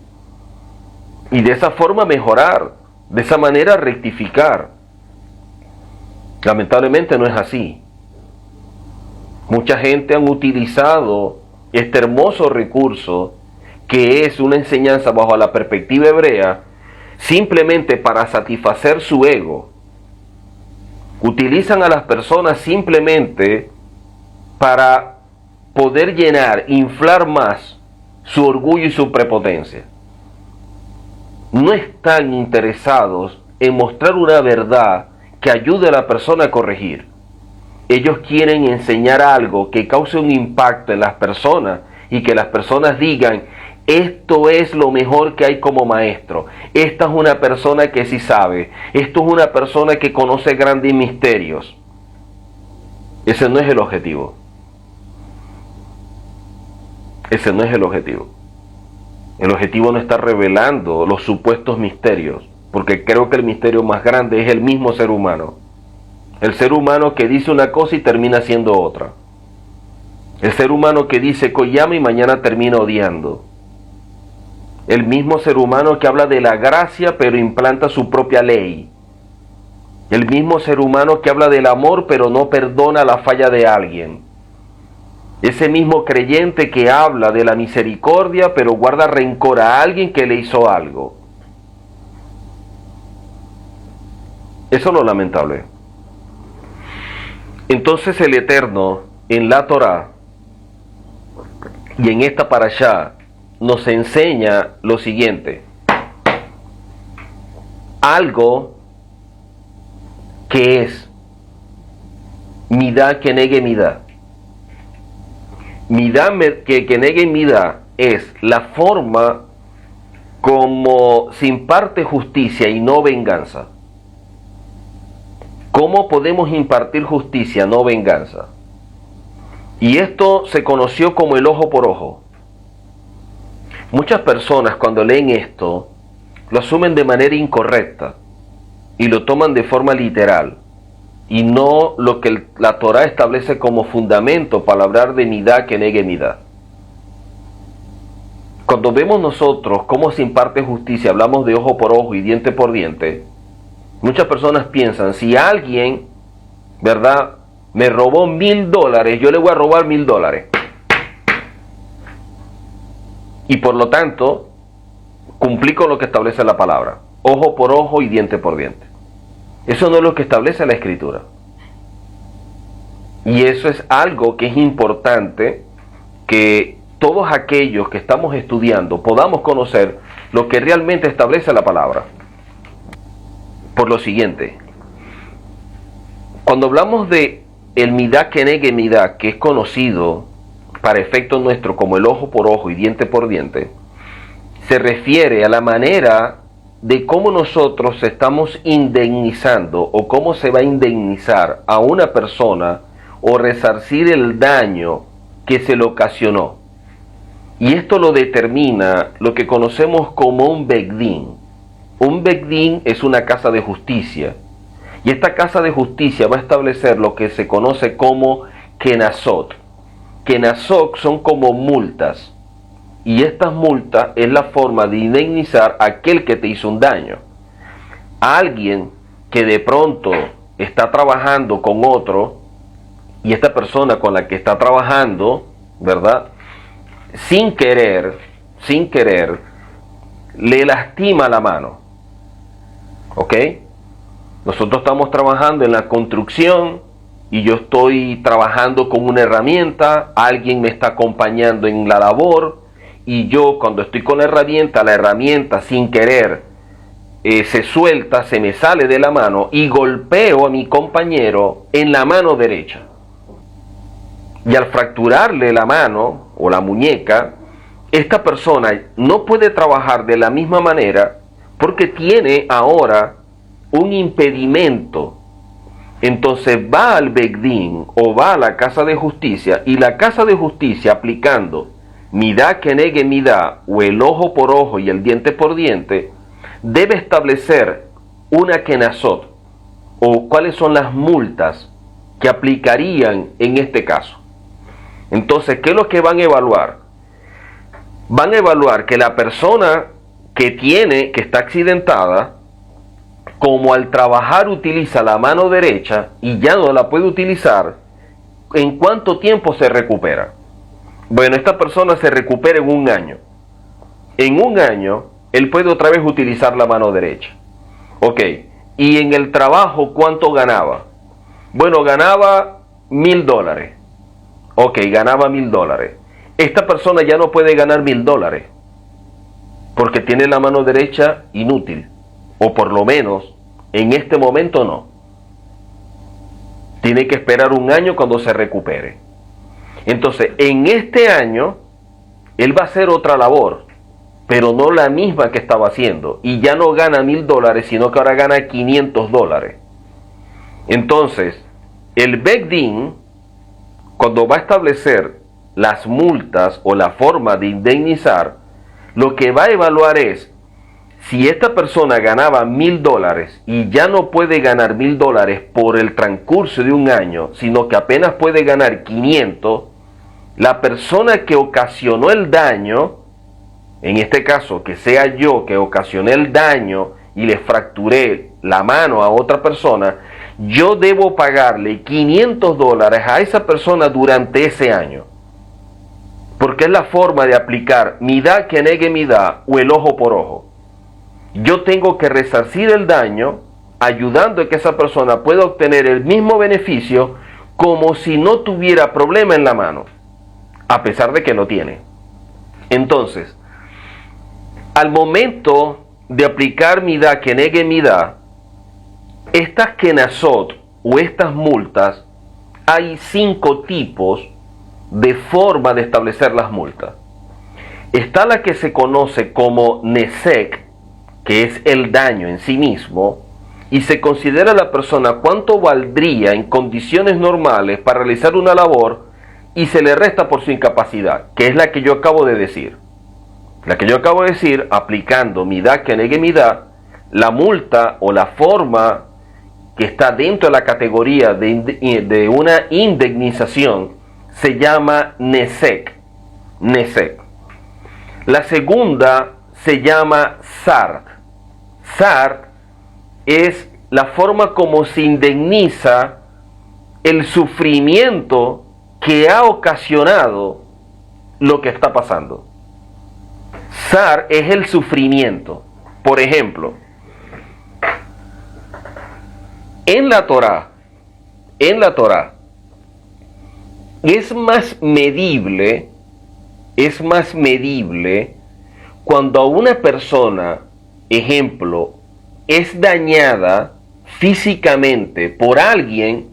Y de esa forma mejorar, de esa manera rectificar. Lamentablemente no es así. Mucha gente han utilizado este hermoso recurso que es una enseñanza bajo la perspectiva hebrea simplemente para satisfacer su ego. Utilizan a las personas simplemente para poder llenar, inflar más su orgullo y su prepotencia. No están interesados en mostrar una verdad que ayude a la persona a corregir. Ellos quieren enseñar algo que cause un impacto en las personas y que las personas digan, esto es lo mejor que hay como maestro. Esta es una persona que sí sabe. Esto es una persona que conoce grandes misterios. Ese no es el objetivo. Ese no es el objetivo. El objetivo no está revelando los supuestos misterios, porque creo que el misterio más grande es el mismo ser humano. El ser humano que dice una cosa y termina siendo otra. El ser humano que dice Koyama y mañana termina odiando. El mismo ser humano que habla de la gracia pero implanta su propia ley. El mismo ser humano que habla del amor pero no perdona la falla de alguien. Ese mismo creyente que habla de la misericordia pero guarda rencor a alguien que le hizo algo. Eso es lo lamentable. Entonces el Eterno en la Torá y en esta parashá nos enseña lo siguiente. Algo que es midá que negue midá. Midá que negue midá es la forma como se imparte justicia y no venganza. ¿Cómo podemos impartir justicia, no venganza? Y esto se conoció como el ojo por ojo. Muchas personas cuando leen esto lo asumen de manera incorrecta y lo toman de forma literal y no lo que la Torá establece como fundamento para hablar de midá que negue midá. Cuando vemos nosotros cómo se imparte justicia, hablamos de ojo por ojo y diente por diente. Muchas personas piensan, si alguien, ¿verdad?, me robó $1,000, yo le voy a robar $1,000. Y por lo tanto, cumplí con lo que establece la palabra. Ojo por ojo y diente por diente. Eso no es lo que establece la Escritura. Y eso es algo que es importante que todos aquellos que estamos estudiando podamos conocer lo que realmente establece la palabra. Por lo siguiente, cuando hablamos de el midá que negue midá, que es conocido para efectos nuestros como el ojo por ojo y diente por diente, se refiere a la manera de cómo nosotros estamos indemnizando o cómo se va a indemnizar a una persona o resarcir el daño que se le ocasionó. Y esto lo determina lo que conocemos como un begdín. Un begdín es una casa de justicia. Y esta casa de justicia va a establecer lo que se conoce como kenazot. Kenazot son como multas. Y estas multas es la forma de indemnizar a aquel que te hizo un daño. Alguien que de pronto está trabajando con otro y esta persona con la que está trabajando, ¿verdad?, sin querer, le lastima la mano. ¿Ok? Nosotros estamos trabajando en la construcción y yo estoy trabajando con una herramienta, alguien me está acompañando en la labor y yo cuando estoy con la herramienta sin querer se suelta, se me sale de la mano y golpeo a mi compañero en la mano derecha. Y al fracturarle la mano o la muñeca, esta persona no puede trabajar de la misma manera porque tiene ahora un impedimento. Entonces va al begdín o va a la casa de justicia y la casa de justicia, aplicando midá que negue midá o el ojo por ojo y el diente por diente, debe establecer una kenazot o cuáles son las multas que aplicarían en este caso. Entonces, ¿qué es lo que van a evaluar? Van a evaluar que la persona que está accidentada, como al trabajar utiliza la mano derecha y ya no la puede utilizar, ¿en cuánto tiempo se recupera? Bueno, esta persona se recupera en 1 año. En 1 año, él puede otra vez utilizar la mano derecha. Ok, y en el trabajo, ¿cuánto ganaba? Bueno, ganaba $1,000. Ok, ganaba $1,000. Esta persona ya no puede ganar $1,000 porque tiene la mano derecha inútil, o por lo menos en este momento no. Tiene que esperar 1 año cuando se recupere. Entonces, en este año, él va a hacer otra labor, pero no la misma que estaba haciendo, y ya no gana $1,000, sino que ahora gana $500. Entonces, el begdín, cuando va a establecer las multas o la forma de indemnizar, lo que va a evaluar es si esta persona ganaba $1,000 y ya no puede ganar $1,000 por el transcurso de 1 año, sino que apenas puede ganar 500, la persona que ocasionó el daño en este caso que sea yo que ocasioné el daño y le fracturé la mano a otra persona, yo debo pagarle $500 a esa persona durante ese año. Porque es la forma de aplicar midá keneged midá o el ojo por ojo. Yo tengo que resarcir el daño ayudando a que esa persona pueda obtener el mismo beneficio como si no tuviera problema en la mano, a pesar de que lo tiene. Entonces, al momento de aplicar midá keneged midá, estas kenazot o estas multas, hay 5 tipos de forma de establecer las multas. Está la que se conoce como nesek, que es el daño en sí mismo, y se considera a la persona cuánto valdría en condiciones normales para realizar una labor y se le resta por su incapacidad, que es la que yo acabo de decir. La que yo acabo de decir, aplicando midá keneged midá, la multa o la forma que está dentro de la categoría de una indemnización se llama nesek. Nesek. La segunda se llama sart. Sart es la forma como se indemniza el sufrimiento que ha ocasionado lo que está pasando. Sar es el sufrimiento. Por ejemplo, en la Torá, es más medible cuando a una persona, ejemplo, es dañada físicamente por alguien.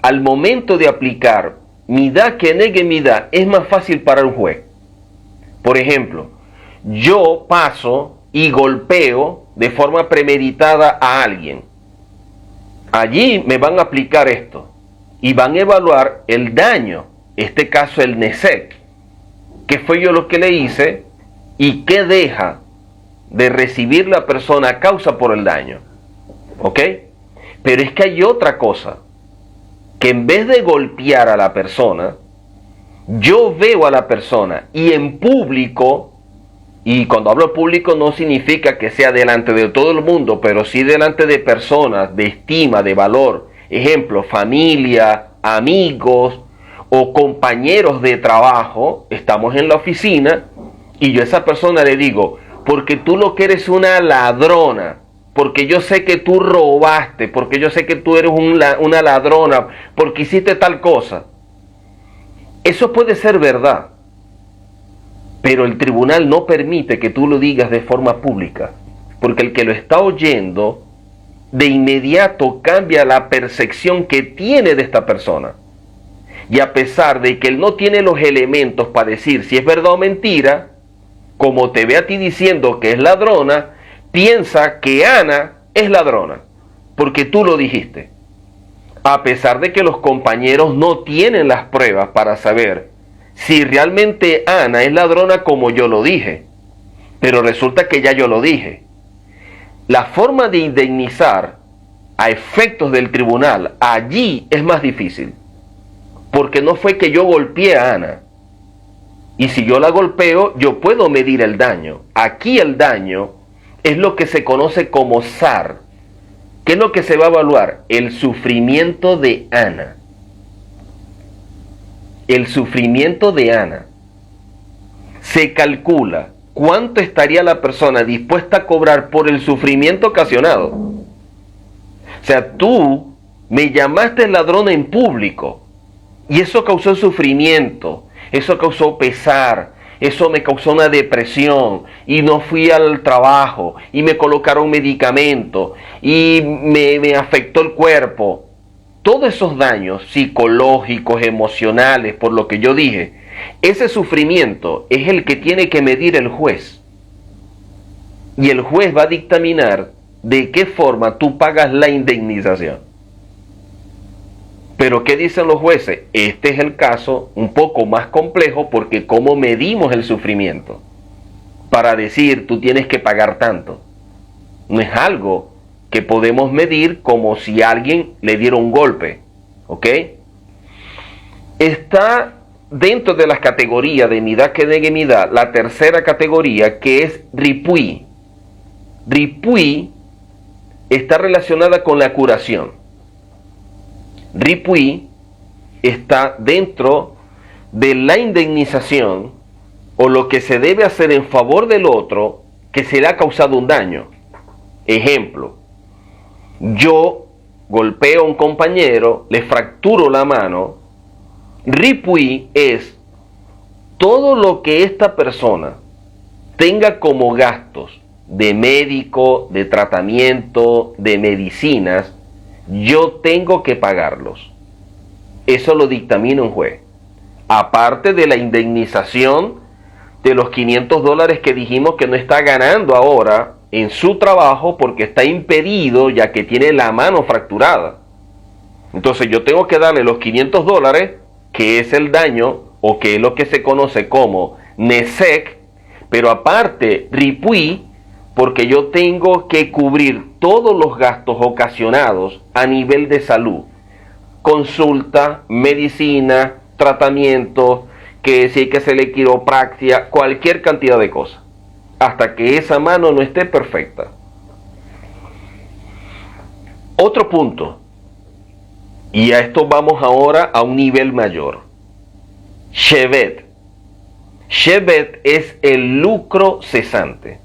Al momento de aplicar midá keneged midá, es más fácil para un juez. Por ejemplo, yo paso y golpeo de forma premeditada a alguien. Allí me van a aplicar esto y van a evaluar el daño, este caso el nesek, que fue yo lo que le hice y qué deja de recibir la persona a causa por el daño. ¿Ok? Pero es que hay otra cosa, que en vez de golpear a la persona, yo veo a la persona y en público, y cuando hablo público no significa que sea delante de todo el mundo, pero sí delante de personas de estima, de valor, ejemplo, familia, amigos o compañeros de trabajo, estamos en la oficina y yo a esa persona le digo, porque tú lo que eres una ladrona, porque yo sé que tú robaste, porque yo sé que tú eres una ladrona, porque hiciste tal cosa. Eso puede ser verdad, pero el tribunal no permite que tú lo digas de forma pública, porque el que lo está oyendo de inmediato cambia la percepción que tiene de esta persona. Y a pesar de que él no tiene los elementos para decir si es verdad o mentira, como te ve a ti diciendo que es ladrona, piensa que Ana es ladrona, porque tú lo dijiste. A pesar de que los compañeros no tienen las pruebas para saber si realmente Ana es ladrona como yo lo dije. Pero resulta que ya yo lo dije. La forma de indemnizar a efectos del tribunal allí es más difícil. Porque no fue que yo golpeé a Ana. Y si yo la golpeo, yo puedo medir el daño. Aquí el daño es lo que se conoce como SAR. ¿Qué es lo que se va a evaluar? El sufrimiento de Ana. El sufrimiento de Ana. Se calcula cuánto estaría la persona dispuesta a cobrar por el sufrimiento ocasionado. O sea, tú me llamaste ladrón en público y eso causó sufrimiento, eso causó pesar, eso me causó una depresión y no fui al trabajo y me colocaron medicamento y me afectó el cuerpo. Todos esos daños psicológicos, emocionales, por lo que yo dije, ese sufrimiento es el que tiene que medir el juez. Y el juez va a dictaminar de qué forma tú pagas la indemnización. Pero ¿qué dicen los jueces? Este es el caso un poco más complejo porque ¿cómo medimos el sufrimiento? Para decir, tú tienes que pagar tanto. No es algo que podemos medir como si a alguien le diera un golpe. ¿Ok? Está dentro de las categorías de Midá Keneged Midá, la tercera categoría, que es Ripui. Ripui está relacionada con la curación. Ripui está dentro de la indemnización o lo que se debe hacer en favor del otro que se le ha causado un daño. Ejemplo, yo golpeo a un compañero, le fracturo la mano. Ripui es todo lo que esta persona tenga como gastos de médico, de tratamiento, de medicinas, yo tengo que pagarlos. Eso lo dictamina un juez. Aparte de la indemnización de los $500 que dijimos que no está ganando ahora en su trabajo porque está impedido ya que tiene la mano fracturada. Entonces yo tengo que darle los $500, que es el daño o que es lo que se conoce como Nesek, pero aparte Ripui, porque yo tengo que cubrir todos los gastos ocasionados a nivel de salud. Consulta, medicina, tratamiento, que si hay que hacerle quiropraxia, cualquier cantidad de cosas, hasta que esa mano no esté perfecta. Otro punto, y a esto vamos ahora a un nivel mayor. Shevet. Shevet es el lucro cesante.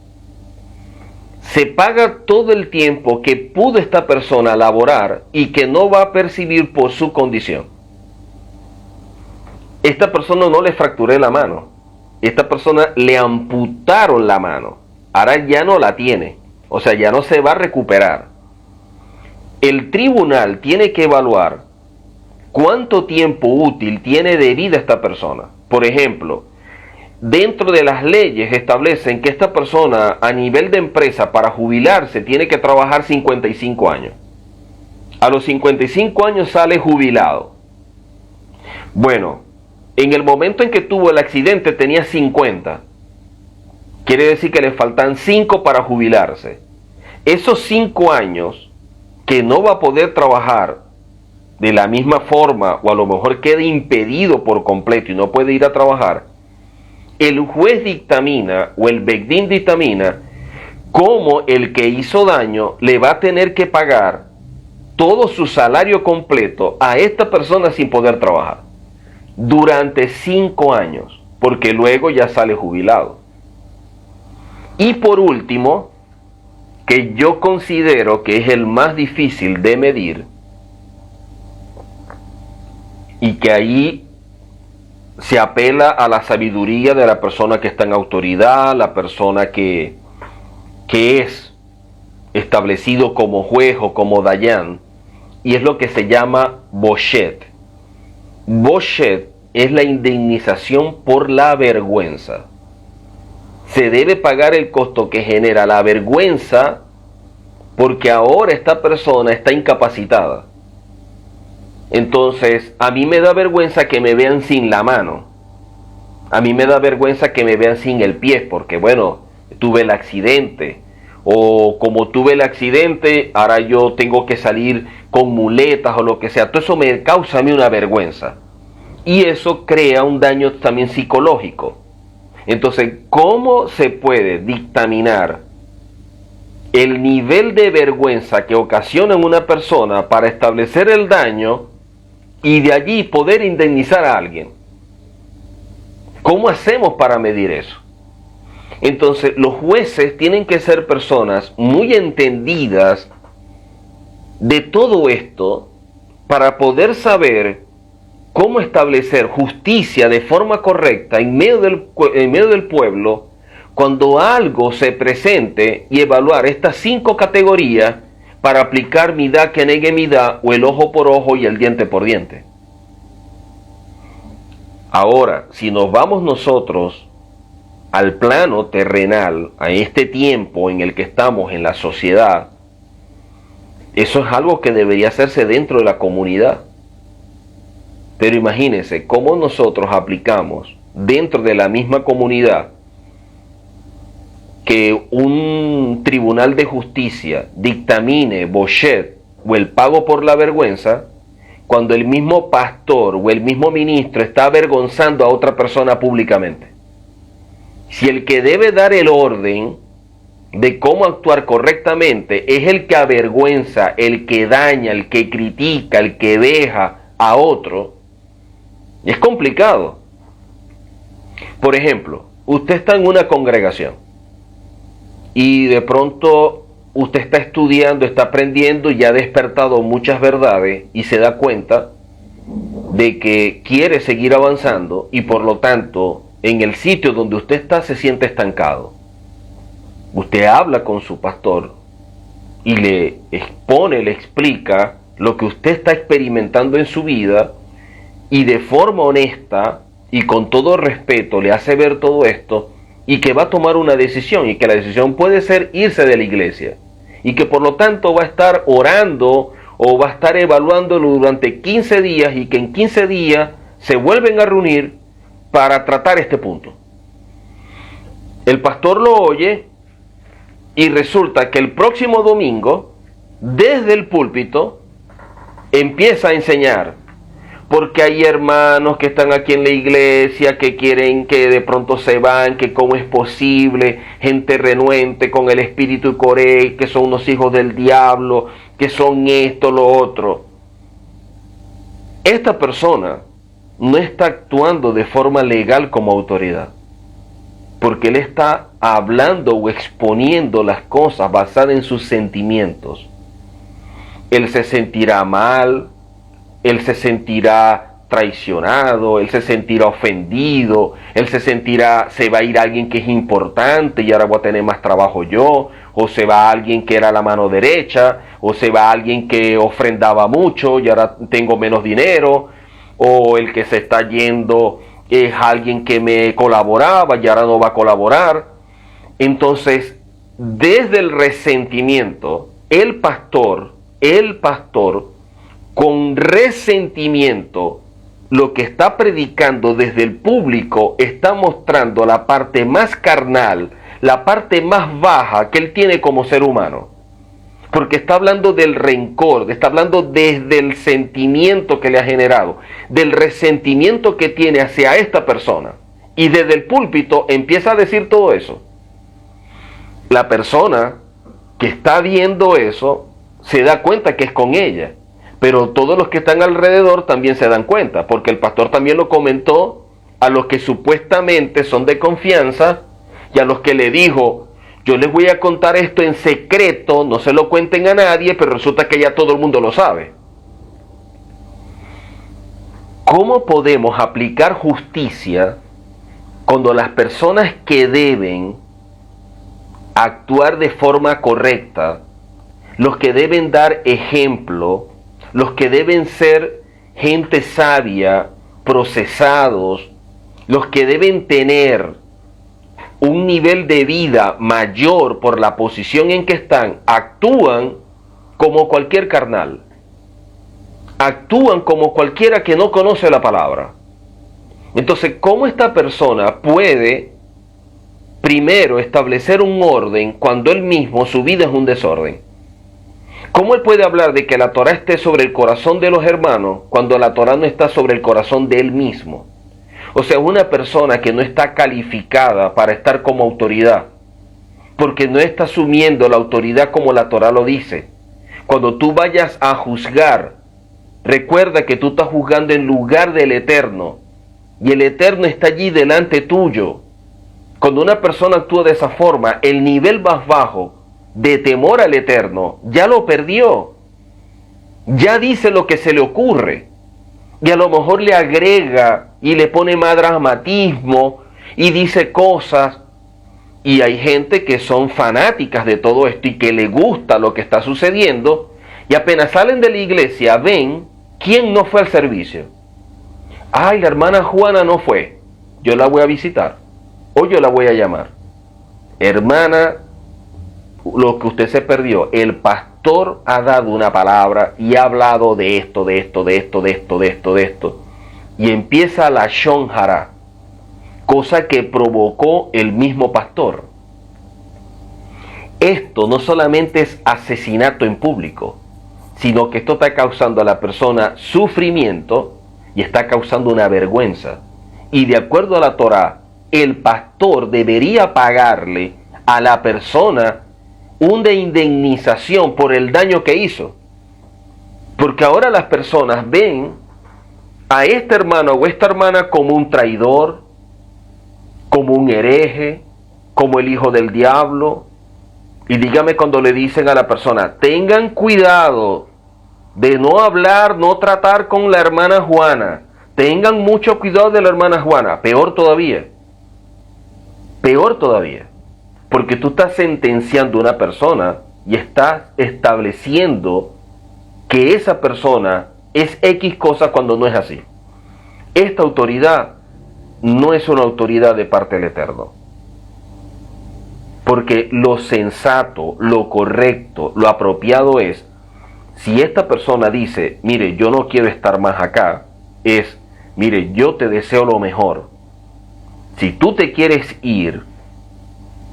Se paga todo el tiempo que pudo esta persona laborar y que no va a percibir por su condición. Esta persona no le fracturé la mano. Esta persona le amputaron la mano. Ahora ya no la tiene. O sea, ya no se va a recuperar. El tribunal tiene que evaluar cuánto tiempo útil tiene de vida esta persona. Por ejemplo, dentro de las leyes establecen que esta persona a nivel de empresa para jubilarse tiene que trabajar 55 años. A los 55 años sale jubilado. Bueno, en el momento en que tuvo el accidente tenía 50. Quiere decir que le faltan 5 para jubilarse. Esos 5 años que no va a poder trabajar de la misma forma o a lo mejor quede impedido por completo y no puede ir a trabajar, el juez dictamina o el Begdín dictamina cómo el que hizo daño le va a tener que pagar todo su salario completo a esta persona sin poder trabajar durante 5 años, porque luego ya sale jubilado. Y por último, que yo considero que es el más difícil de medir y que ahí se apela a la sabiduría de la persona que está en autoridad, la persona que es establecido como juez o como Dayan, y es lo que se llama Boshet. Boshet es la indemnización por la vergüenza. Se debe pagar el costo que genera la vergüenza porque ahora esta persona está incapacitada. Entonces, a mí me da vergüenza que me vean sin la mano. A mí me da vergüenza que me vean sin el pie, porque bueno, tuve el accidente. O como tuve el accidente, ahora yo tengo que salir con muletas o lo que sea. Todo eso me causa a mí una vergüenza. Y eso crea un daño también psicológico. Entonces, ¿cómo se puede dictaminar el nivel de vergüenza que ocasiona en una persona para establecer el daño y de allí poder indemnizar a alguien? ¿Cómo hacemos para medir eso? Entonces, los jueces tienen que ser personas muy entendidas de todo esto para poder saber cómo establecer justicia de forma correcta en medio del pueblo cuando algo se presente y evaluar estas 5 categorías para aplicar midá keneged midá o el ojo por ojo y el diente por diente. Ahora, si nos vamos nosotros al plano terrenal, a este tiempo en el que estamos en la sociedad, eso es algo que debería hacerse dentro de la comunidad. Pero imagínense cómo nosotros aplicamos dentro de la misma comunidad que un tribunal de justicia dictamine Boshet o el pago por la vergüenza, cuando el mismo pastor o el mismo ministro está avergonzando a otra persona públicamente. Si el que debe dar el orden de cómo actuar correctamente es el que avergüenza, el que daña, el que critica, el que deja a otro, es complicado. Por ejemplo, usted está en una congregación y de pronto usted está estudiando, está aprendiendo y ha despertado muchas verdades y se da cuenta de que quiere seguir avanzando y por lo tanto en el sitio donde usted está se siente estancado. Usted habla con su pastor y le expone, le explica lo que usted está experimentando en su vida y de forma honesta y con todo respeto le hace ver todo esto y que va a tomar una decisión y que la decisión puede ser irse de la iglesia y que por lo tanto va a estar orando o va a estar evaluándolo durante 15 días y que en 15 días se vuelven a reunir para tratar este punto. El pastor lo oye y resulta que el próximo domingo, desde el púlpito, empieza a enseñar. Porque hay hermanos que están aquí en la iglesia que quieren que de pronto se van, que cómo es posible, gente renuente con el espíritu y Coré, que son unos hijos del diablo, que son esto, lo otro. Esta persona no está actuando de forma legal como autoridad, porque él está hablando o exponiendo las cosas basadas en sus sentimientos. Él se sentirá mal, él se sentirá traicionado, él se sentirá ofendido, él se va a ir alguien que es importante y ahora voy a tener más trabajo yo, o se va alguien que era la mano derecha, o se va alguien que ofrendaba mucho y ahora tengo menos dinero, o el que se está yendo es alguien que me colaboraba y ahora no va a colaborar. Entonces, desde el resentimiento, el pastor, con resentimiento, lo que está predicando desde el público está mostrando la parte más carnal, la parte más baja que él tiene como ser humano. Porque está hablando del rencor, está hablando desde el sentimiento que le ha generado, del resentimiento que tiene hacia esta persona. Y desde el púlpito empieza a decir todo eso. La persona que está viendo eso se da cuenta que es con ella. Pero todos los que están alrededor también se dan cuenta, porque el pastor también lo comentó a los que supuestamente son de confianza y a los que le dijo: yo les voy a contar esto en secreto, no se lo cuenten a nadie, pero resulta que ya todo el mundo lo sabe. ¿Cómo podemos aplicar justicia cuando las personas que deben actuar de forma correcta, los que deben dar ejemplo, los que deben ser gente sabia, procesados, los que deben tener un nivel de vida mayor por la posición en que están, actúan como cualquier carnal? Actúan como cualquiera que no conoce la palabra. Entonces, ¿cómo esta persona puede primero establecer un orden cuando él mismo, su vida es un desorden? ¿Cómo él puede hablar de que la Torá esté sobre el corazón de los hermanos cuando la Torá no está sobre el corazón de él mismo? O sea, una persona que no está calificada para estar como autoridad, porque no está asumiendo la autoridad como la Torá lo dice. Cuando tú vayas a juzgar, recuerda que tú estás juzgando en lugar del Eterno, y el Eterno está allí delante tuyo. Cuando una persona actúa de esa forma, el nivel más bajo de temor al Eterno ya lo perdió. Ya dice lo que se le ocurre. Y a lo mejor le agrega y le pone más dramatismo y dice cosas. Y hay gente que son fanáticas de todo esto y que le gusta lo que está sucediendo. Y apenas salen de la iglesia, ven quién no fue al servicio. Ay, la hermana Juana no fue. Yo la voy a visitar. O yo la voy a llamar. Hermana, lo que usted se perdió, el pastor ha dado una palabra y ha hablado de esto, de esto, de esto, de esto, de esto, de esto. Y empieza la Shon Hara, cosa que provocó el mismo pastor. Esto no solamente es asesinato en público, sino que esto está causando a la persona sufrimiento y está causando una vergüenza. Y de acuerdo a la Torá, el pastor debería pagarle a la persona una indemnización por el daño que hizo. Porque ahora las personas ven a este hermano o esta hermana como un traidor, como un hereje, como el hijo del diablo. Y dígame cuando le dicen a la persona, tengan cuidado de no hablar, no tratar con la hermana Juana. Tengan mucho cuidado de la hermana Juana. Peor todavía. Peor todavía. Porque tú estás sentenciando a una persona y estás estableciendo que esa persona es X cosa cuando no es así. Esta autoridad no es una autoridad de parte del Eterno. Porque lo sensato, lo correcto, lo apropiado es, si esta persona dice, mire, yo no quiero estar más acá, es, mire, yo te deseo lo mejor. Si tú te quieres ir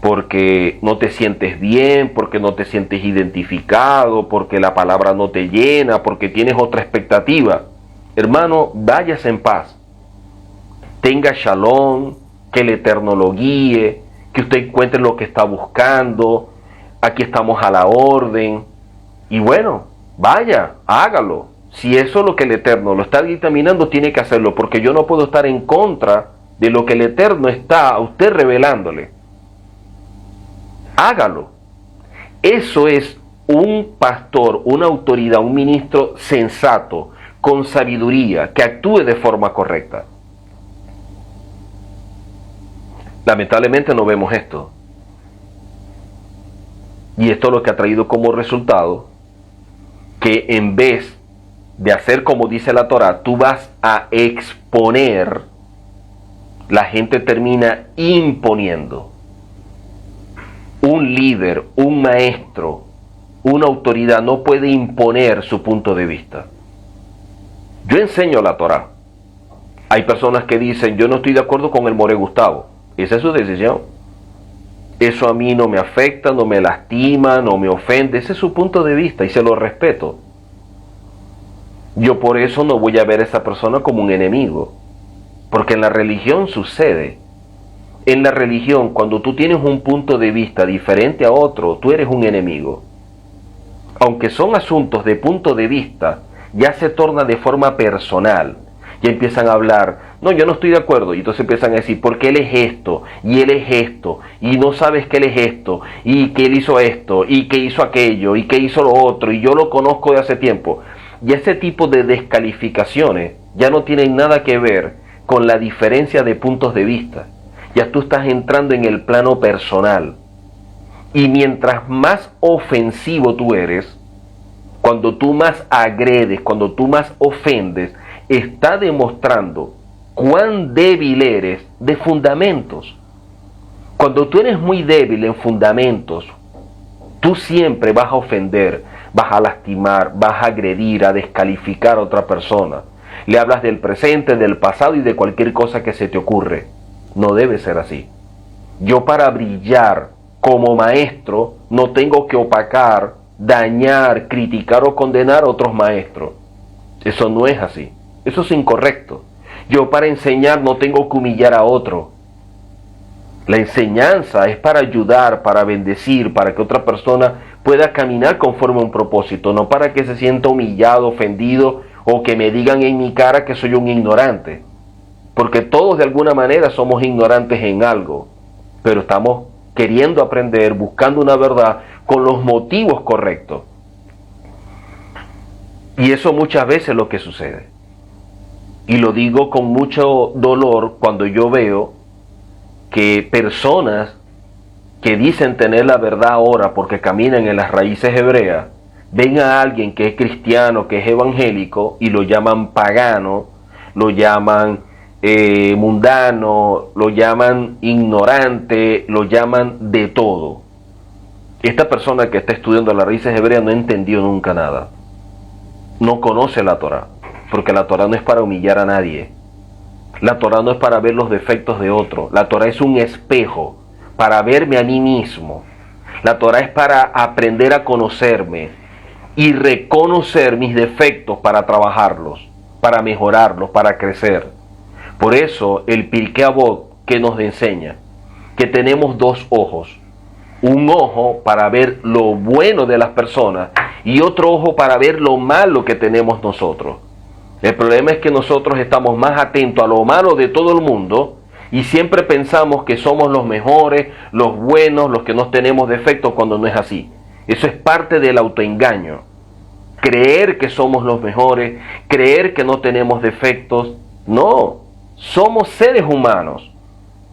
porque no te sientes bien, porque no te sientes identificado, porque la palabra no te llena, porque tienes otra expectativa, hermano, váyase en paz. Tenga shalom, que el Eterno lo guíe, que usted encuentre lo que está buscando. Aquí estamos a la orden. Y bueno, vaya, hágalo. Si eso es lo que el Eterno lo está dictaminando, tiene que hacerlo, porque yo no puedo estar en contra de lo que el Eterno está a usted revelándole. Hágalo. Eso es un pastor, una autoridad, un ministro sensato, con sabiduría, que actúe de forma correcta. Lamentablemente no vemos esto. Y esto es lo que ha traído como resultado que en vez de hacer como dice la Torá, tú vas a exponer, la gente termina imponiendo. Un líder, un maestro, una autoridad no puede imponer su punto de vista. Yo enseño la Torá. Hay personas que dicen, yo no estoy de acuerdo con el More Gustavo. Esa es su decisión. Eso a mí no me afecta, no me lastima, no me ofende. Ese es su punto de vista y se lo respeto. Yo por eso no voy a ver a esa persona como un enemigo. Porque en la religión sucede. En la religión, cuando tú tienes un punto de vista diferente a otro, tú eres un enemigo. Aunque son asuntos de punto de vista, ya se torna de forma personal. Y empiezan a hablar, no, yo no estoy de acuerdo. Y entonces empiezan a decir, porque él es esto, y él es esto, y no sabes que él es esto, y que él hizo esto, y que hizo aquello, y que hizo lo otro, y yo lo conozco de hace tiempo. Y ese tipo de descalificaciones ya no tienen nada que ver con la diferencia de puntos de vista. Ya tú estás entrando en el plano personal. Y mientras más ofensivo tú eres, cuando tú más agredes, cuando tú más ofendes, está demostrando cuán débil eres de fundamentos. Cuando tú eres muy débil en fundamentos, tú siempre vas a ofender, vas a lastimar, vas a agredir, a descalificar a otra persona. Le hablas del presente, del pasado y de cualquier cosa que se te ocurre. No debe ser así. Yo para brillar como maestro no tengo que opacar, dañar, criticar o condenar a otros maestros. Eso no es así. Eso es incorrecto. Yo para enseñar no tengo que humillar a otro. La enseñanza es para ayudar, para bendecir, para que otra persona pueda caminar conforme a un propósito, no para que se sienta humillado, ofendido o que me digan en mi cara que soy un ignorante. Porque todos de alguna manera somos ignorantes en algo, pero estamos queriendo aprender, buscando una verdad con los motivos correctos. Y eso muchas veces es lo que sucede. Y lo digo con mucho dolor cuando yo veo que personas que dicen tener la verdad ahora porque caminan en las raíces hebreas, ven a alguien que es cristiano, que es evangélico, y lo llaman pagano, lo llaman mundano, lo llaman ignorante, lo llaman de todo. Esta persona que está estudiando las raíces hebreas no entendió nunca nada. No conoce la Torá, porque la Torá no es para humillar a nadie. La Torá no es para ver los defectos de otro. La Torá es un espejo para verme a mí mismo. La Torá es para aprender a conocerme, y reconocer mis defectos para trabajarlos, para mejorarlos, para crecer. Por eso el Pirkei Avot que nos enseña que tenemos dos ojos. Un ojo para ver lo bueno de las personas y otro ojo para ver lo malo que tenemos nosotros. El problema es que nosotros estamos más atentos a lo malo de todo el mundo y siempre pensamos que somos los mejores, los buenos, los que no tenemos defectos, cuando no es así. Eso es parte del autoengaño. Creer que somos los mejores, creer que no tenemos defectos. No, somos seres humanos.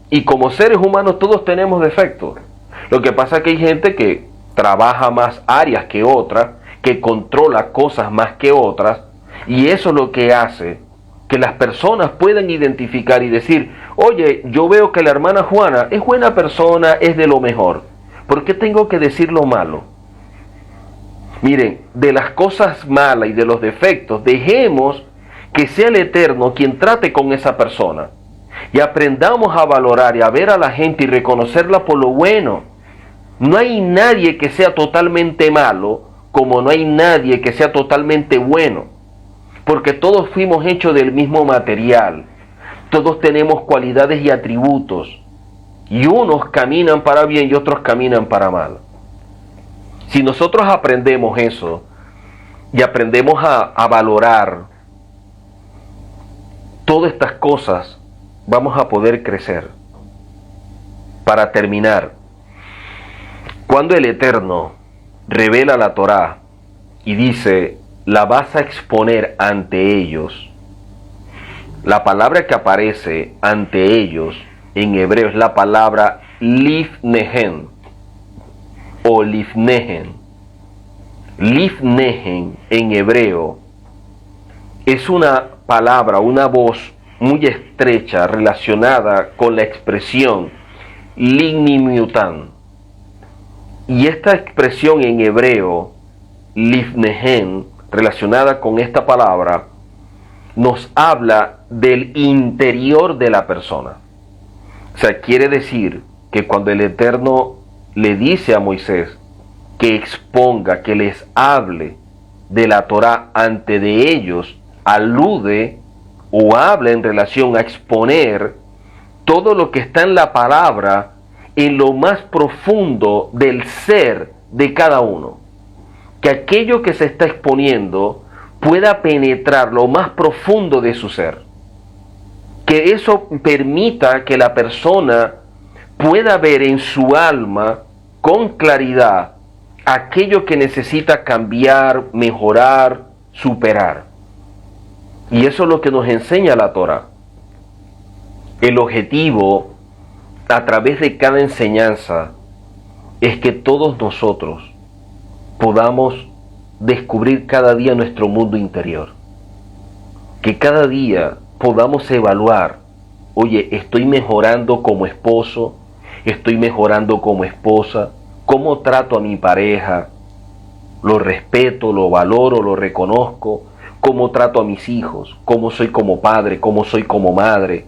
Y como seres humanos todos tenemos defectos. Lo que pasa es que hay gente que trabaja más áreas que otras, que controla cosas más que otras, y eso es lo que hace que las personas puedan identificar y decir, oye, yo veo que la hermana Juana es buena persona, es de lo mejor. ¿Por qué tengo que decir lo malo? Miren, de las cosas malas y de los defectos, dejemos que sea el Eterno quien trate con esa persona. Y aprendamos a valorar y a ver a la gente y reconocerla por lo bueno. No hay nadie que sea totalmente malo, como no hay nadie que sea totalmente bueno. Porque todos fuimos hechos del mismo material. Todos tenemos cualidades y atributos. Y unos caminan para bien y otros caminan para mal. Si nosotros aprendemos eso y aprendemos a valorar todas estas cosas, vamos a poder crecer. Para terminar, cuando el Eterno revela la Torá y dice, la vas a exponer ante ellos, la palabra que aparece ante ellos en hebreo es la palabra lifnehen o lifnehen. Lifnehen en hebreo es una palabra, una voz muy estrecha relacionada con la expresión lignimiutan. Y esta expresión en hebreo, lifnehen, relacionada con esta palabra, nos habla del interior de la persona. O sea, quiere decir que cuando el Eterno le dice a Moisés que exponga, que les hable de la Torá ante de ellos, alude o habla en relación a exponer todo lo que está en la palabra en lo más profundo del ser de cada uno. Que aquello que se está exponiendo pueda penetrar lo más profundo de su ser. Que eso permita que la persona pueda ver en su alma con claridad aquello que necesita cambiar, mejorar, superar. Y eso es lo que nos enseña la Torá. El objetivo a través de cada enseñanza es que todos nosotros podamos descubrir cada día nuestro mundo interior. Que cada día podamos evaluar, oye, estoy mejorando como esposo, estoy mejorando como esposa, cómo trato a mi pareja, lo respeto, lo valoro, lo reconozco, cómo trato a mis hijos, cómo soy como padre, cómo soy como madre,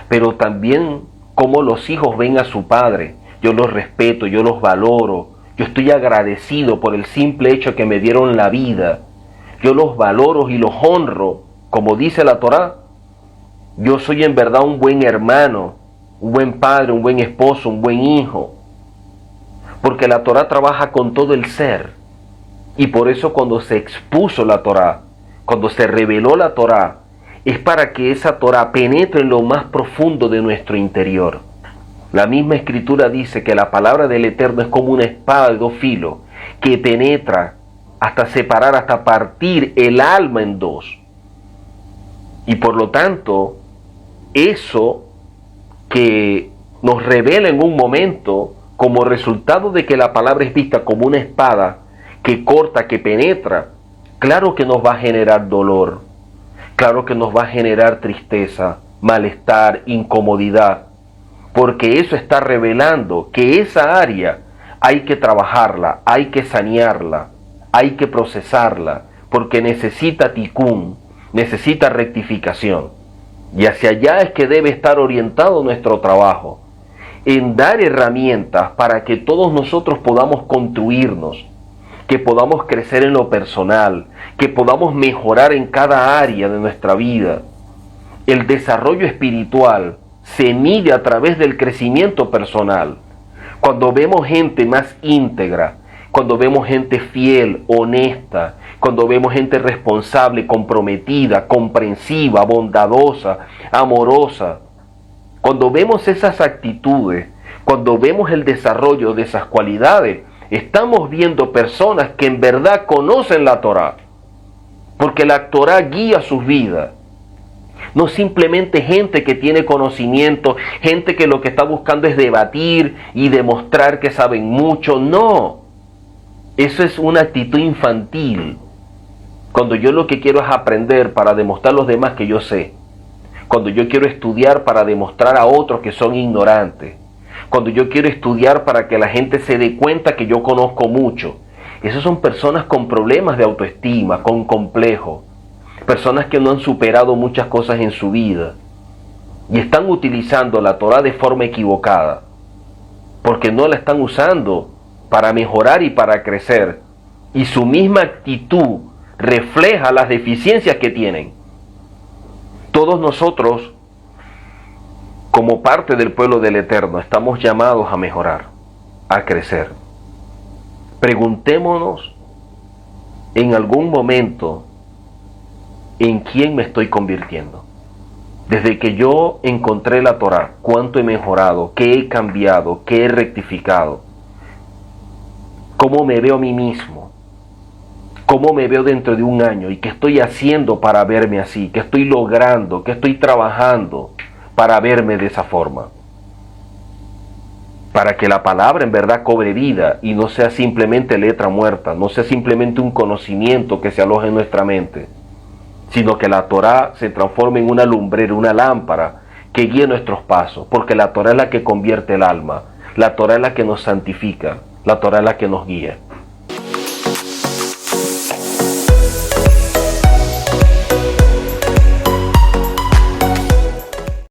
pero también cómo los hijos ven a su padre. Yo los respeto, yo los valoro, yo estoy agradecido por el simple hecho que me dieron la vida, yo los valoro y los honro, como dice la Torá. Yo soy en verdad un buen hermano, un buen padre, un buen esposo, un buen hijo, porque la Torá trabaja con todo el ser. Y por eso cuando se expuso la Torá, cuando se reveló la Torá, es para que esa Torá penetre en lo más profundo de nuestro interior. La misma Escritura dice que la palabra del Eterno es como una espada de dos filos, que penetra hasta separar, hasta partir el alma en dos. Y por lo tanto, eso que nos revela en un momento, como resultado de que la palabra es vista como una espada que corta, que penetra, claro que nos va a generar dolor, claro que nos va a generar tristeza, malestar, incomodidad, porque eso está revelando que esa área hay que trabajarla, hay que sanearla, hay que procesarla, porque necesita tikún, necesita rectificación. Y hacia allá es que debe estar orientado nuestro trabajo, en dar herramientas para que todos nosotros podamos construirnos que podamos crecer en lo personal, que podamos mejorar en cada área de nuestra vida. El desarrollo espiritual se mide a través del crecimiento personal. Cuando vemos gente más íntegra, cuando vemos gente fiel, honesta, cuando vemos gente responsable, comprometida, comprensiva, bondadosa, amorosa, cuando vemos esas actitudes, cuando vemos el desarrollo de esas cualidades, estamos viendo personas que en verdad conocen la Torá, porque la Torá guía sus vidas. No simplemente gente que tiene conocimiento, gente que lo que está buscando es debatir y demostrar que saben mucho. No, eso es una actitud infantil. Cuando yo lo que quiero es aprender para demostrar a los demás que yo sé. Cuando yo quiero estudiar para demostrar a otros que son ignorantes. Cuando yo quiero estudiar para que la gente se dé cuenta que yo conozco mucho. Esas son personas con problemas de autoestima, con complejos. Personas que no han superado muchas cosas en su vida. Y están utilizando la Torá de forma equivocada. Porque no la están usando para mejorar y para crecer. Y su misma actitud refleja las deficiencias que tienen. Todos nosotros, como parte del pueblo del Eterno, estamos llamados a mejorar, a crecer. Preguntémonos en algún momento en quién me estoy convirtiendo. Desde que yo encontré la Torá, cuánto he mejorado, qué he cambiado, qué he rectificado, cómo me veo a mí mismo, cómo me veo dentro de un año y qué estoy haciendo para verme así, qué estoy logrando, qué estoy trabajando para verme de esa forma. Para que la palabra en verdad cobre vida y no sea simplemente letra muerta, no sea simplemente un conocimiento que se aloja en nuestra mente, sino que la Torá se transforme en una lumbrera, una lámpara que guíe nuestros pasos, porque la Torá es la que convierte el alma, la Torá es la que nos santifica, la Torá es la que nos guía.